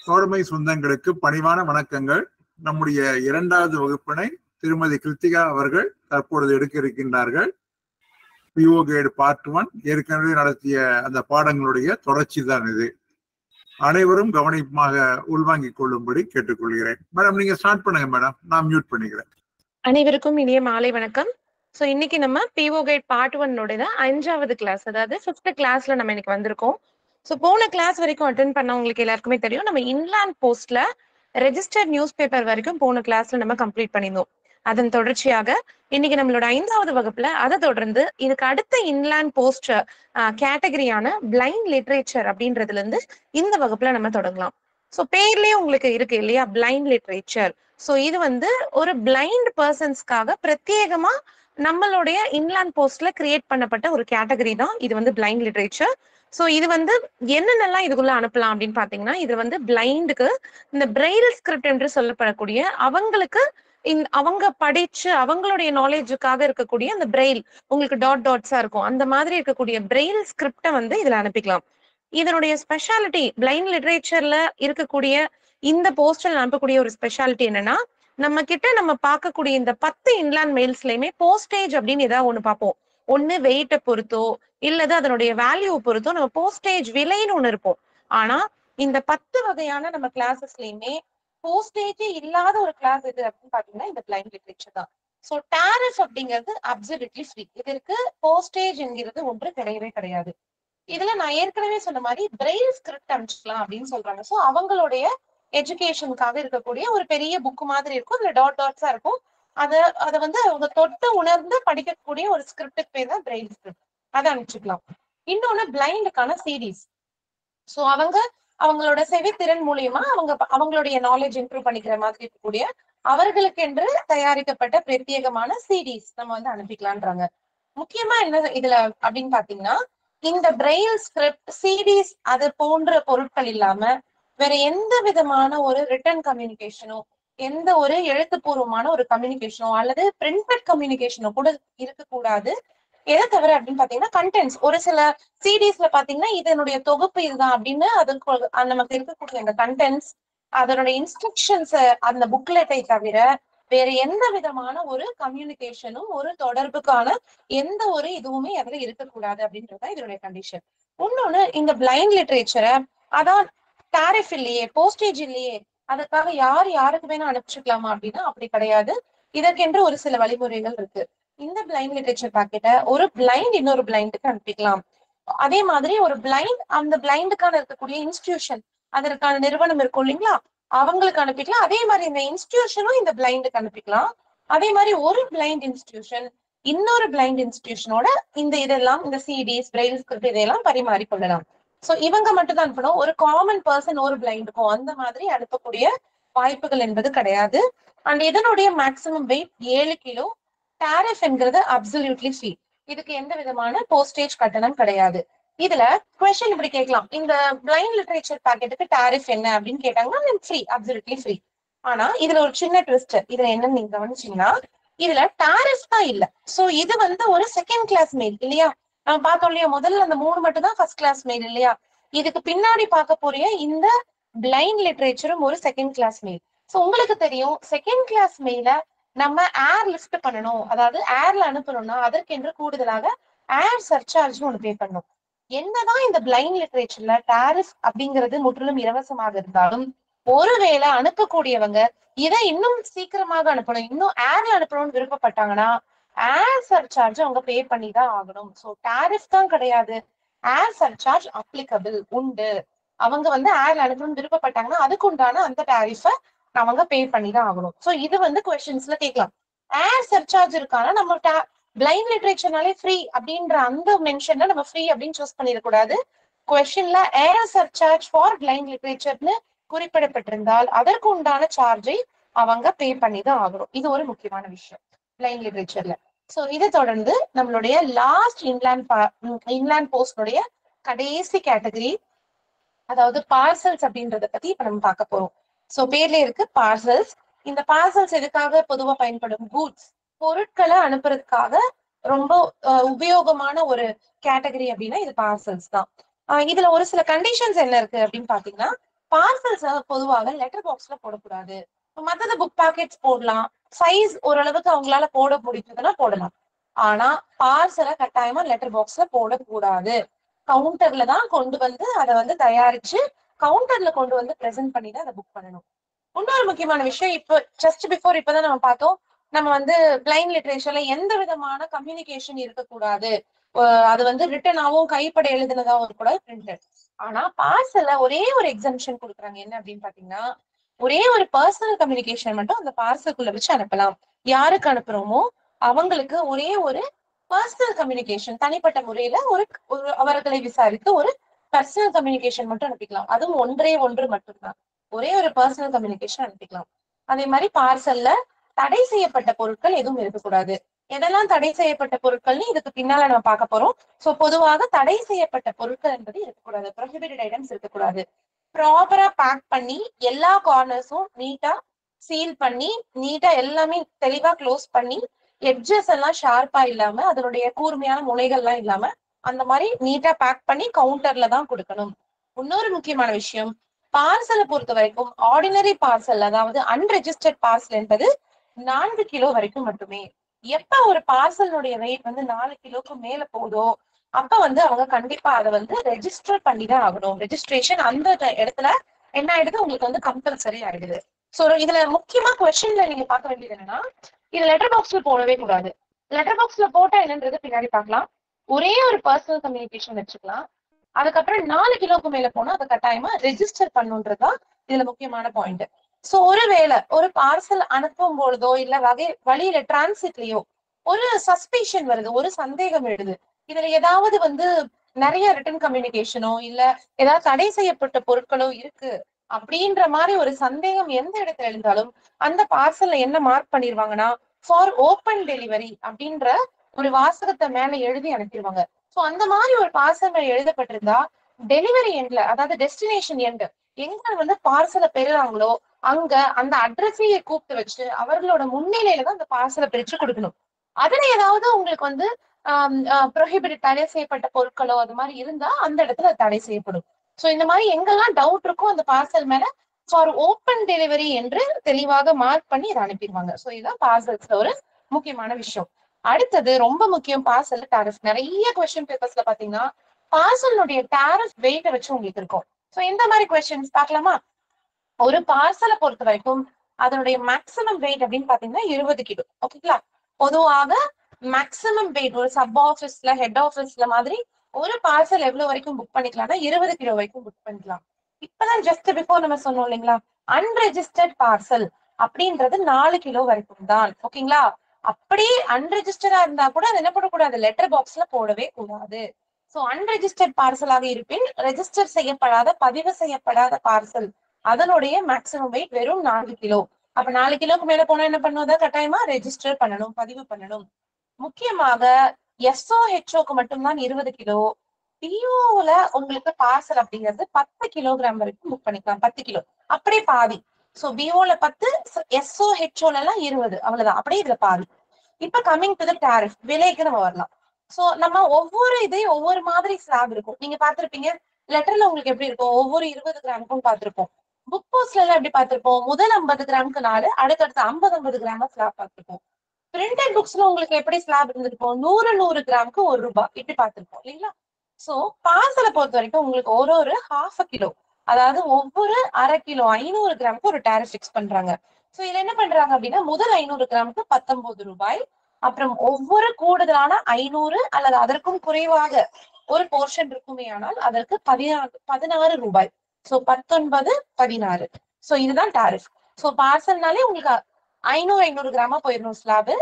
தோழமை சொந்தங்களுக்கு பணிவான வணக்கங்கள். நம்முடைய 2வது வகுப்பினை திருமதி கிருத்திகா அவர்கள் தற்பொழுது எடுக்க இருக்கின்றார்கள். பிஓ கைடு பார்ட் 1 ஏற்கனவே நடத்திய அந்த பாடங்களுடைய தொடர்ச்சி தான் இது. அனைவரும் கவனமாக உள்வாங்கிக் கொள்ளும்படி கேட்டுக்கொள்கிறேன். மேடம், நீங்க ஸ்டார்ட் பண்ணுங்க மேடம், நான் மியூட் பண்ணிக்கிறேன். அனைவருக்கும் இனிய மாலை வணக்கம். சோ இன்னைக்கு நம்ம பிஓ கைட் பார்ட் 1 5வது கிளாஸ், அதாவது 5th கிளாஸ்ல நம்ம இன்னைக்கு வந்திருக்கோம். சோ போன கிளாஸ் வரைக்கும் அட்டென்ட் பண்ணவங்களுக்கு எல்லாருக்குமே தெரியும், நம்ம இன்லேண்ட் போஸ்ட்ல ரெஜிஸ்டர்ட் நியூஸ் பேப்பர் வரைக்கும் போன கிளாஸ்ல நம்ம கம்ப்ளீட் பண்ணியிருந்தோம். அதன் தொடர்ச்சியாக இன்னைக்கு நம்மளோட 5வது வகுப்புல அதை தொடர்ந்து இதுக்கு அடுத்த இன்லேண்ட் போஸ்ட் கேட்டகரியான பிளைண்ட் லிட்ரேச்சர் அப்படின்றதுல இருந்து இந்த வகுப்புல நம்ம தொடங்கலாம். சோ பேர்லயே உங்களுக்கு இருக்கு இல்லையா, பிளைண்ட் லிட்ரேச்சர். சோ இது வந்து ஒரு பிளைண்ட் பர்சன்ஸ்க்காக பிரத்யேகமா நம்மளுடைய இன்லேண்ட் போஸ்ட்ல கிரியேட் பண்ணப்பட்ட ஒரு கேட்டகரி தான் இது வந்து பிளைண்ட் லிட்ரேச்சர். சோ இது வந்து என்னென்னலாம் இதுக்குள்ள அனுப்பலாம் அப்படின்னு பாத்தீங்கன்னா, இது வந்து பிளைண்டுக்கு இந்த பிரெயில் ஸ்கிரிப்ட் என்று சொல்லப்படக்கூடிய அவங்களுக்கு அவங்க படிச்சு அவங்களுடைய நாலேஜுக்காக இருக்கக்கூடிய அந்த பிரெயில், உங்களுக்கு டாட் டாட்ஸா இருக்கும், அந்த மாதிரி இருக்கக்கூடிய பிரெயில் ஸ்கிரிப்டை வந்து இதுல அனுப்பிக்கலாம். இதனுடைய ஸ்பெஷாலிட்டி, பிளைண்ட் லிட்ரேச்சர்ல இருக்கக்கூடிய இந்த போஸ்டல் அனுப்பக்கூடிய ஒரு ஸ்பெஷாலிட்டி என்னன்னா, நம்ம கிட்ட நம்ம பார்க்கக்கூடிய இந்த 10 இன்லேண்ட் மெயில்ஸ்லயுமே போஸ்டேஜ் அப்படின்னு ஏதாவது ஒண்ணு பார்ப்போம். ஒண்ணு வெயிட்டை பொறுத்தோ இல்லது அதனுடைய வேல்யூவை பொறுத்தோ நம்ம போஸ்டேஜ் விலைன்னு ஒண்ணு இருப்போம். ஆனா இந்த 10 வகையான நம்ம கிளாஸஸ்லயுமே போஸ்டேஜே இல்லாத ஒரு கிளாஸ் எது அப்படின்னு பாத்தீங்கன்னா இந்த பிளைண்ட் லிட்ரேச்சர் தான். சோ டாரிஃப் அப்படிங்கிறது அப்சல்யூட்லி ஃப்ரீ. இதற்கு போஸ்டேஜ் என்கிறது ஒன்று கிடையவே கிடையாது. இதுல நான் ஏற்கனவே சொன்ன மாதிரி பிரெயில் ஸ்கிரிப்ட் அனுப்பிச்சுக்கலாம் அப்படின்னு சொல்றாங்க. சோ அவங்களுடைய எஜுகேஷனுக்காக இருக்கக்கூடிய ஒரு பெரிய புக் மாதிரி இருக்கும், அதுல டாட் டாட்ஸா இருக்கும். அதை வந்து அவங்க தொட்டு உணர்ந்து படிக்கக்கூடிய ஒரு ஸ்கிரிப்டுக்கு பேர் தான் பிரெயில் ஸ்கிரிப்ட். அதை அனுப்பிச்சுக்கலாம். இன்னொன்னு பிளைண்டுக்கான சீரீஸ். சோ அவங்களோட செவித்திறன் மூலியமா அவங்களுடைய நாலேஜ் இம்ப்ரூவ் பண்ணிக்கிற மாதிரி இருக்கக்கூடிய அவர்களுக்கு என்று தயாரிக்கப்பட்ட பிரத்யேகமான சீரீஸ் நம்ம வந்து அனுப்பிக்கலான்றாங்க. முக்கியமா என்ன இதுல அப்படின்னு பாத்தீங்கன்னா, இந்த பிரெயில் ஸ்கிரிப்ட் சீரீஸ் அது போன்ற பொருட்கள் இல்லாம வேற எந்த விதமான ஒரு ரிட்டன் கம்யூனிகேஷனோ, எந்த ஒரு எழுத்துப்பூர்வமான ஒரு கம்யூனிகேஷனோ அல்லது பிரிண்டட் கம்யூனிகேஷனோ கூட இருக்கக்கூடாது. எதை தவிர அப்படின்னு பாத்தீங்கன்னா, கண்டென்ட்ஸ் ஒரு சில சீரீஸ்ல பாத்தீங்கன்னா இதனுடைய தொகுப்பு இதுதான் அப்படின்னு அதுக்கு நமக்கு இருக்கக்கூடிய அந்த கண்டென்ட்ஸ், அதனுடைய இன்ஸ்ட்ரக்ஷன்ஸ், அந்த புக்லெட்டை தவிர வேற எந்த விதமான ஒரு கம்யூனிகேஷனும் ஒரு தொடர்புக்கான எந்த ஒரு இதுவுமே அதுல இருக்கக்கூடாது அப்படின்றதுதான் இதனுடைய கண்டிஷன். இன்னொன்னு, இந்த பிளைண்ட் லிட்ரேச்சரை அதான் டாரிஃப் இல்லையே, போஸ்டேஜ் இல்லையே, அதுக்காக யாருக்கு வேணா அனுப்பிச்சுக்கலாமா அப்படின்னா அப்படி கிடையாது. இதற்கென்று ஒரு சில வழிமுறைகள் இருக்கு. இந்த பிளைண்ட் லிட்ரேச்சர் பாக்கெட்டை ஒரு பிளைண்ட் இன்னொரு பிளைண்டுக்கு அனுப்பிக்கலாம். அதே மாதிரி ஒரு பிளைண்ட் அந்த பிளைண்டுக்கான இருக்கக்கூடிய இன்ஸ்டிடியூஷன், அதற்கான நிறுவனம் இருக்கும் இல்லைங்களா, அவங்களுக்கு அனுப்பிக்கலாம். அதே மாதிரி இந்த இன்ஸ்டிடியூஷனும் இந்த பிளைண்டுக்கு அனுப்பிக்கலாம். அதே மாதிரி ஒரு பிளைண்ட் இன்ஸ்டிடியூஷன் இன்னொரு பிளைண்ட் இன்ஸ்டிடியூஷனோட இதெல்லாம் இந்த சிடிஸ், பிரெயில் ஸ்கிரிப்ட் இதையெல்லாம் பரிமாறிக்கொள்ளலாம். சோ இவங்க மட்டும் தான் அனுப்பணும். ஒரு காமன் பர்சன் ஒரு பிளைண்டுக்கும் அந்த மாதிரி அனுப்பக்கூடிய வாய்ப்புகள் என்பது கிடையாது. அண்ட் இதனுடைய மேக்சிமம் வெயிட் 7 கிலோ. டாரிஃப் என்கிறது அப்சல்யூட்லி ஃப்ரீ. இதுக்கு எந்த விதமான போஸ்டேஜ் கட்டணம் கிடையாது. இதுல கொஸ்டின் இப்படி கேட்கலாம், இந்த பிளைண்ட் லிட்ரேச்சர் பாக்கெட்டுக்கு டாரிஃப் என்ன அப்படின்னு கேட்டாங்கன்னா ஃப்ரீ, அப்சல்யூட்லி ஃப்ரீ. ஆனா இதுல ஒரு சின்ன ட்விஸ்ட். இதுல என்னன்னு நீங்க கவனிச்சீங்கன்னா, இதுல டாரிஃப் தான் இல்ல. சோ இது வந்து ஒரு செகண்ட் கிளாஸ் மெயில் இல்லையா, நம்ம பார்த்தோம் இல்லையா, முதல்ல அந்த 3 மட்டும் தான் ஃபர்ஸ்ட் கிளாஸ் மெயில் இல்லையா, இதுக்கு பின்னாடி பார்க்க போறிய இந்த பிளைண்ட் லிட்ரேச்சரும் ஒரு செகண்ட் கிளாஸ் மெயில். சோ உங்களுக்கு தெரியும், செகண்ட் கிளாஸ் மெயில நம்ம ஏர் லிஃப்ட் பண்ணணும், அதாவது ஏர்ல அனுப்பணும்னா அதற்கென்று கூடுதலாக ஏர் சர்சார்ஜ் ஒன்று பே பண்ணணும். என்னதான் இந்த பிளைண்ட் லிட்ரேச்சர்ல டாரிஃப் அப்படிங்கிறது முற்றிலும் இலவசமாக இருந்தாலும், ஒருவேளை அனுப்பக்கூடியவங்க இதை இன்னும் சீக்கிரமாக அனுப்பணும், இன்னும் ஏர்ல அனுப்பணும்னு விருப்பப்பட்டாங்கன்னா ஏர் சர்சார்ஜ் அவங்க பே பண்ணி தான் ஆகணும். சோ டாரிஃப் தான் கிடையாது, ஏர் சர்சார்ஜ் அப்ளிகபிள் உண்டு. அவங்க வந்து ஏர்ல அனுப்பணும்னு விருப்பப்பட்டாங்கன்னா அதுக்கு உண்டான அந்த டாரிஃபை அவங்க பே பண்ணி தான் ஆகணும். சோ இது வந்து கொஸ்டின்ஸ்ல கேட்கலாம். ஏர் சர்சார்ஜ் இருக்கானா நம்ம பிளைண்ட் லிட்ரேச்சர்னாலே ஃப்ரீ அப்படின்ற அந்த மென்ஷன்ல நம்ம ஃப்ரீ அப்படின்னு சூஸ் பண்ணிடக்கூடாது. கொஸ்டின்ல ஏர் சர்சார்ஜ் ஃபார் பிளைண்ட் லிட்ரேச்சர்னு குறிப்பிடப்பட்டிருந்தால் அதற்கு உண்டான சார்ஜை அவங்க பே பண்ணி தான் ஆகணும். இது ஒரு முக்கியமான விஷயம் பிளைண்ட் லிட்ரேச்சர்ல. சோ இதை தொடர்ந்து நம்மளுடைய லாஸ்ட் இன்லேண்ட் போஸ்டுடைய கடைசி கேட்டகரி, அதாவது பார்சல்ஸ் அப்படின்றத பத்தி இப்ப நம்ம பார்க்க போறோம். சோ பேர்ல இருக்கு பார்சல்ஸ். இந்த பார்சல்ஸ் எதுக்காக பொதுவா பயன்படும்? கூட்ஸ், பொருட்களை அனுப்புறதுக்காக ரொம்ப உபயோகமான ஒரு கேட்டகரி அப்படின்னா இது பார்சல்ஸ் தான். இதுல ஒரு சில கண்டிஷன்ஸ் என்ன இருக்கு அப்படின்னு பாத்தீங்கன்னா, பார்சல்ஸ் பொதுவாக லெட்டர் பாக்ஸ்ல போடக்கூடாது. மத்தத புக் பாக்கெட்ஸ் போடலாம், சைஸ் ஓரளவுக்கு அவங்களால போட முடிஞ்சதுன்னா போடலாம். ஆனா பார்சலை கட்டாயமா லெட்டர் பாக்ஸ்ல போடக்கூடாது. கவுண்டர்ல தான் கொண்டு வந்து அதை வந்து தயாரிச்சு கவுண்டர்ல கொண்டு வந்து பிரசென்ட் பண்ணி தான் அதை புக் பண்ணணும். இன்னொரு முக்கியமான விஷயம், இப்போ ஜஸ்ட் பிஃபோர் இப்பதான் நம்ம பார்த்தோம், நம்ம வந்து பிளைண்ட் லிட்ரேச்சர்ல எந்த விதமான கம்யூனிகேஷன் இருக்கக்கூடாது. அது வந்து ரிட்டனாவும் கைப்பட எழுதுனதாவும் இருக்கக்கூடாது, பிரிண்டட். ஆனா பார்சல்ல ஒரே ஒரு எக்ஸம்ஷன் கொடுக்குறாங்க. என்ன அப்படின்னு பாத்தீங்கன்னா, ஒரே ஒரு பர்சனல் கம்யூனிகேஷன் மட்டும் அந்த பார்சலுக்குள்ள வச்சு அனுப்பலாம். யாருக்கு அனுப்புறோமோ அவங்களுக்கு ஒரே ஒரு பர்சனல் கம்யூனிகேஷன், தனிப்பட்ட முறையில ஒரு அவர்களை விசாரித்து ஒரு பர்சனல் கம்யூனிகேஷன் மட்டும் அனுப்பிக்கலாம். அதுவும் ஒன்று மட்டும்தான். ஒரே ஒரு பர்சனல் கம்யூனிகேஷன் அனுப்பிக்கலாம். அதே மாதிரி பார்சல்ல தடை செய்யப்பட்ட பொருட்கள் எதுவும் இருக்கக்கூடாது. எதெல்லாம் தடை செய்யப்பட்ட பொருட்கள்னு இதுக்கு பின்னால நம்ம பார்க்க போறோம். சோ பொதுவாக தடை செய்யப்பட்ட பொருட்கள் என்பது இருக்கக்கூடாது. ப்ரோஹிபிட்டட் ஐட்டம்ஸ் இருக்கக்கூடாது. ப்ராப்பரா பேக் பண்ணி எல்லா கார்னர்ஸும் நீட்டா சீல் பண்ணி நீட்டா எல்லாமே தெளிவா க்ளோஸ் பண்ணி எட்ஜஸ் எல்லாம் ஷார்ப்பா இல்லாம அதனுடைய கூர்மையான முனைகள் எல்லாம் இல்லாம அந்த மாதிரி நீட்டா பேக் பண்ணி கவுண்டர்ல தான் கொடுக்கணும். இன்னொரு முக்கியமான விஷயம், பார்சலை பொறுத்த வரைக்கும் ஆர்டினரி பார்சல், அதாவது அன்ரெஜிஸ்டர்ட் பார்சல் என்பது 4 கிலோ வரைக்கும் மட்டுமே. எப்ப ஒரு பார்சலுடைய வெயிட் வந்து 4 கிலோக்கு மேல போதோ அப்ப வந்து அவங்க கண்டிப்பா அதை வந்து ரெஜிஸ்டர் பண்ணிதான் ஆகணும். ரெஜிஸ்ட்ரேஷன் அந்த இடத்துல என்ன ஆயிடுது, உங்களுக்கு வந்து கம்பல்சரி ஆயிடுது. சோ இதுல முக்கியமா கொஸ்டின்ல நீங்க பார்க்க வேண்டியது என்னன்னா, இது லெட்டர் பாக்ஸ்ல போடவே கூடாது. லெட்டர் பாக்ஸ்ல போட்டா என்னன்றது பின்னாடி பார்க்கலாம். ஒரே ஒரு பர்சனல் கம்யூனிகேஷன் வச்சுக்கலாம். அதுக்கப்புறம் 4 கிலோக்கு மேல போனா அதை கட்டாயமா ரெஜிஸ்டர் பண்ணுன்றதுதான் இதுல முக்கியமான பாயிண்ட். சோ ஒருவேளை ஒரு பார்சல் அனுப்பும் பொழுதோ இல்ல வழியில டிரான்சிட்லயோ ஒரு சஸ்பிஷன் வருது, ஒரு சந்தேகம் எழுது, இதுல ஏதாவது வந்து நிறைய ரிட்டன் கம்யூனிகேஷனோ இல்ல ஏதாவது தடை செய்யப்பட்ட பொருட்களோ இருக்கு அப்படின்ற மாதிரி ஒரு சந்தேகம் எந்த இடத்துல எழுந்தாலும் அந்த பார்சல்ல என்ன மார்க் பண்ணிருவாங்கன்னா, ஃபார் ஓப்பன் டெலிவரி அப்படின்ற ஒரு வாசகத்தை மேல எழுதி அனுப்பிடுவாங்க. சோ அந்த மாதிரி ஒரு பார்சல் எழுதப்பட்டிருந்தா டெலிவரி எண்ட்ல, அதாவது டெஸ்டினேஷன் எண்ட் எங்க வந்து பார்சலை பெறுறாங்களோ அங்க அந்த அட்ரஸையே கூப்பிட்டு வச்சு அவர்களோட முன்னிலையில தான் அந்த பார்சலை பிரிச்சு கொடுக்கணும். அதுல ஏதாவது உங்களுக்கு வந்து ப்ரோஹிபிட்டட் தடை செய்யப்பட்ட பொருட்களோ அது மாதிரி இருந்தா அந்த இடத்துல தடை செய்யப்படும். சோ இந்த மாதிரி எங்கெல்லாம் டவுட் இருக்கோ அந்த பார்சல் மேல ஃபார் ஓப்பன் டெலிவரி என்று தெளிவாக மார்க் பண்ணி இதை அனுப்பிடுவாங்க. சோ இதுதான் பார்சல்ஸ்ல ஒரு முக்கியமான விஷயம். அடுத்தது ரொம்ப முக்கியம், பார்சல் டாரிஃப். நிறைய கொஸ்டின் பேப்பர்ஸ்ல பாத்தீங்கன்னா பார்சலுடைய டாரிஃப் வெயிட்ட வச்சு உங்களுக்கு இருக்கும். சோ இந்த மாதிரி கொஸ்டின்ஸ் பார்க்கலாமா? ஒரு பார்சலை பொறுத்த வரைக்கும் அதனுடைய மேக்சிமம் வெயிட் அப்படின்னு பாத்தீங்கன்னா 20 கிலோ. ஓகேங்களா? பொதுவாக மேக்சிமம் வெயிட் ஒரு சப் ஆபீஸ்ல ஹெட் ஆபீஸ்ல மாதிரி ஒரு பார்சல் எவ்வளவு வரைக்கும் புக் பண்ணிக்கலாம்னா 20 கிலோ வரைக்கும் புக் பண்ணிக்கலாம். இப்பதான் ஜஸ்ட் பிஃபோர் நம்ம சொன்னோம் இல்லைங்களா, அன்ரெஜிஸ்டர்ட் பார்சல் அப்படின்றது 4 கிலோ வரைக்கும் தான். ஓகேங்களா? அப்படி அன்ரெஜிஸ்டரா இருந்தா கூட அது என்ன பண்ணக்கூடாது, லெட்டர் பாக்ஸ்ல போடவே கூடாது. சோ அன்ரெஜிஸ்டர்ட் பார்சலாக இருப்பின் ரெஜிஸ்டர் செய்யப்படாத பதிவு செய்யப்படாத பார்சல் அதனுடைய மேக்சிமம் வெயிட் வெறும் 4 கிலோ. அப்ப 4 கிலோக்கு மேல போனா என்ன பண்ணுவதா கட்டாயமா ரெஜிஸ்டர் பண்ணணும், பதிவு பண்ணணும். முக்கியமாக SOHOக்கு மட்டும்தான் 20 கிலோ. பிஓல உங்களுக்கு பார்சல் அப்படிங்கிறது 10 கிலோகிராம் வரைக்கும் புக் பண்ணிக்கலாம். 10 கிலோ அப்படியே பாதி. சோ பிஓல 10, SOHOல எல்லாம் 20, அவ்வளவுதான், அப்படியே இதுல பாதி. இப்ப கம்மிங் டு த டாரிஃப், விலைக்கு நம்ம வரலாம். சோ நம்ம ஒவ்வொரு இதையும் ஒவ்வொரு மாதிரி ஸ்லாப் இருக்கும். நீங்க பாத்திருப்பீங்க லெட்டர்ல உங்களுக்கு எப்படி இருக்கும், ஒவ்வொரு 20 கிராமுக்கும் பார்த்திருப்போம். புக் போஸ்ட்ல எல்லாம் எப்படி பார்த்திருப்போம், முதல் 50 கிராமுக்கு 4, அடுத்தடுத்து 50 கிராம ஸ்லாப் பார்த்திருப்போம். பிரிண்டட் புக்ஸ்ல உங்களுக்கு எப்படி ஸ்லாப் இருந்திருக்கும், 100 கிராமுக்கு ₹1 இப்படி பார்த்திருப்போம் இல்லைங்களா? சோ பார்சலை பொறுத்த வரைக்கும் உங்களுக்கு ஒரு ½ கிலோ, அதாவது ஒவ்வொரு அரை கிலோ 500 கிராமுக்கு ஒரு டாரிஃப் ஃபிக்ஸ் பண்றாங்க. சோ இதுல என்ன பண்றாங்க அப்படின்னா, முதல் 500 கிராமுக்கு ₹19, அப்புறம் ஒவ்வொரு கூடுதலான 500 அல்லது அதற்கும் குறைவாக ஒரு போர்ஷன் இருக்குமே ஆனால் அதற்கு ₹16. சோ 19, 16. சோ இதுதான் டாரிஃப். சோ பார்சல்னாலே உங்களுக்கு 500 கிராமா போயிடணும் ஸ்லாபு.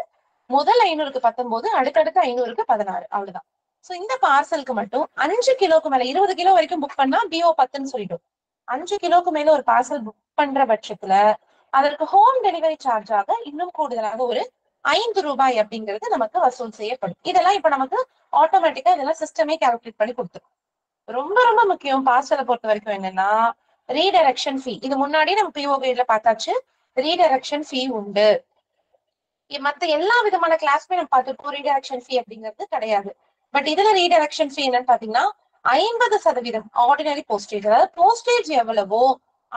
முதல் 500க்கு 19, அடுத்தடுத்து 500க்கு 16, அவ்வளவுதான். சோ இந்த பார்சலுக்கு மட்டும் 5 கிலோக்கு மேல 20 கிலோ வரைக்கும் புக் பண்ணா BO 10ன்னு சொல்லிடும். 5 கிலோக்கு மேல ஒரு பார்சல் புக் பண்ற பட்சத்துல அதற்கு ஹோம் டெலிவரி சார்ஜாக இன்னும் கூடுதலாக ஒரு ₹5 அப்படிங்கிறது நமக்கு வசூல் செய்யப்படும். இதெல்லாம் இப்ப நமக்கு ஆட்டோமேட்டிக்கா இதெல்லாம் சிஸ்டமே கால்குலேட் பண்ணி கொடுத்துரும். ரொம்ப ரொம்ப முக்கியம் பார்சலை பொறுத்த வரைக்கும் என்னன்னா, ரீடைரக்ஷன் ஃபீ. இது முன்னாடி நம்ம பிஓ கைட்ல பார்த்தாச்சு, ரீடைரக்ஷன் ஃபீ உண்டு. மத்த எல்லா விதமான கிளாஸ்மே நம்ம பார்த்துருக்கோம், ரீடைரக்ஷன் ஃபீ அப்படிங்கிறது கிடையாது. பட் இதுல ரீடைரக்ஷன் ஃபீ என்னன்னு பாத்தீங்கன்னா 50% ஆர்டினரி போஸ்டேஜ், அதாவது போஸ்டேஜ் எவ்வளவோ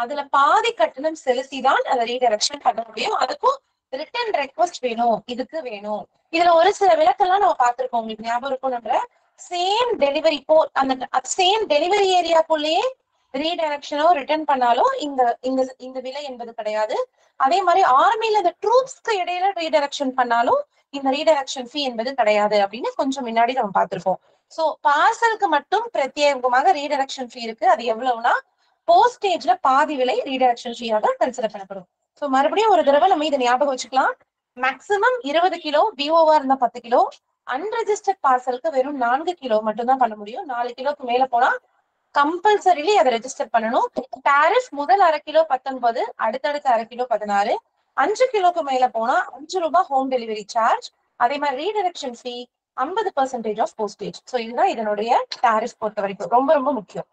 அதுல பாதி கட்டணம் செலுத்திதான் அதை ரீடைரக்ஷன் பண்ண முடியும். அதுக்கும் ரிட்டன் ரெக்வஸ்ட் வேணும், இதுக்கு வேணும். இதுல ஒரு சில விளக்கெல்லாம் நம்ம பார்த்திருக்கோம், உங்களுக்கு ஞாபகம் இருக்கும். நம்ம சேம் டெலிவரி அந்த சேம் டெலிவரி ஏரியாக்குள்ளேயே ரீடைரக்ஷனோ ரிட்டர்ன் பண்ணாலும் இந்த இந்த இந்த விலை என்பது கிடையாது. அதே மாதிரி ஆர்மில இந்த ட்ரூப்ஸ்க்கு இடையில ரீடைரக்ஷன் பண்ணாலும் இந்த ரீடைரக்ஷன் ஃபீ என்பது கிடையாது அப்படின்னு கொஞ்சம் முன்னாடி நம்ம பார்த்திருக்கோம். சோ பார்சலுக்கு மட்டும் பிரத்யேகமாக ரீடைரக்ஷன் ஃபீ இருக்கு. அது எவ்வளவுனா போஸ்டேஜ்ல பாதி விலை ரீடைரக்ஷன் ஃபீயாக கன்சிடர் பண்ணப்படும். சோ மறுபடியும் ஒரு தடவை நம்ம இதை ஞாபகம் வச்சுக்கலாம். மேக்சிமம் 20 கிலோ, பிஓவா இருந்தா 10 கிலோ, அன்ரெஜிஸ்டர்ட் பார்சலுக்கு வெறும் 4 கிலோ மட்டும் தான் பண்ண முடியும். 4 கிலோக்கு மேல போனா கம்பல்சரிலி அதை ரெஜிஸ்டர் பண்ணணும். டாரிஃப் முதல் அரை கிலோ 19, அடுத்தடுத்த அரை கிலோ 16, 5 கிலோக்கு மேல போனா 5 ரூபாய் ஹோம் டெலிவரி சார்ஜ். அதே மாதிரி redirection fee 50% off postage. So இதுதான் இதனுடைய டாரிஃப் பொறுத்த வரைக்கும் ரொம்ப ரொம்ப முக்கியம்.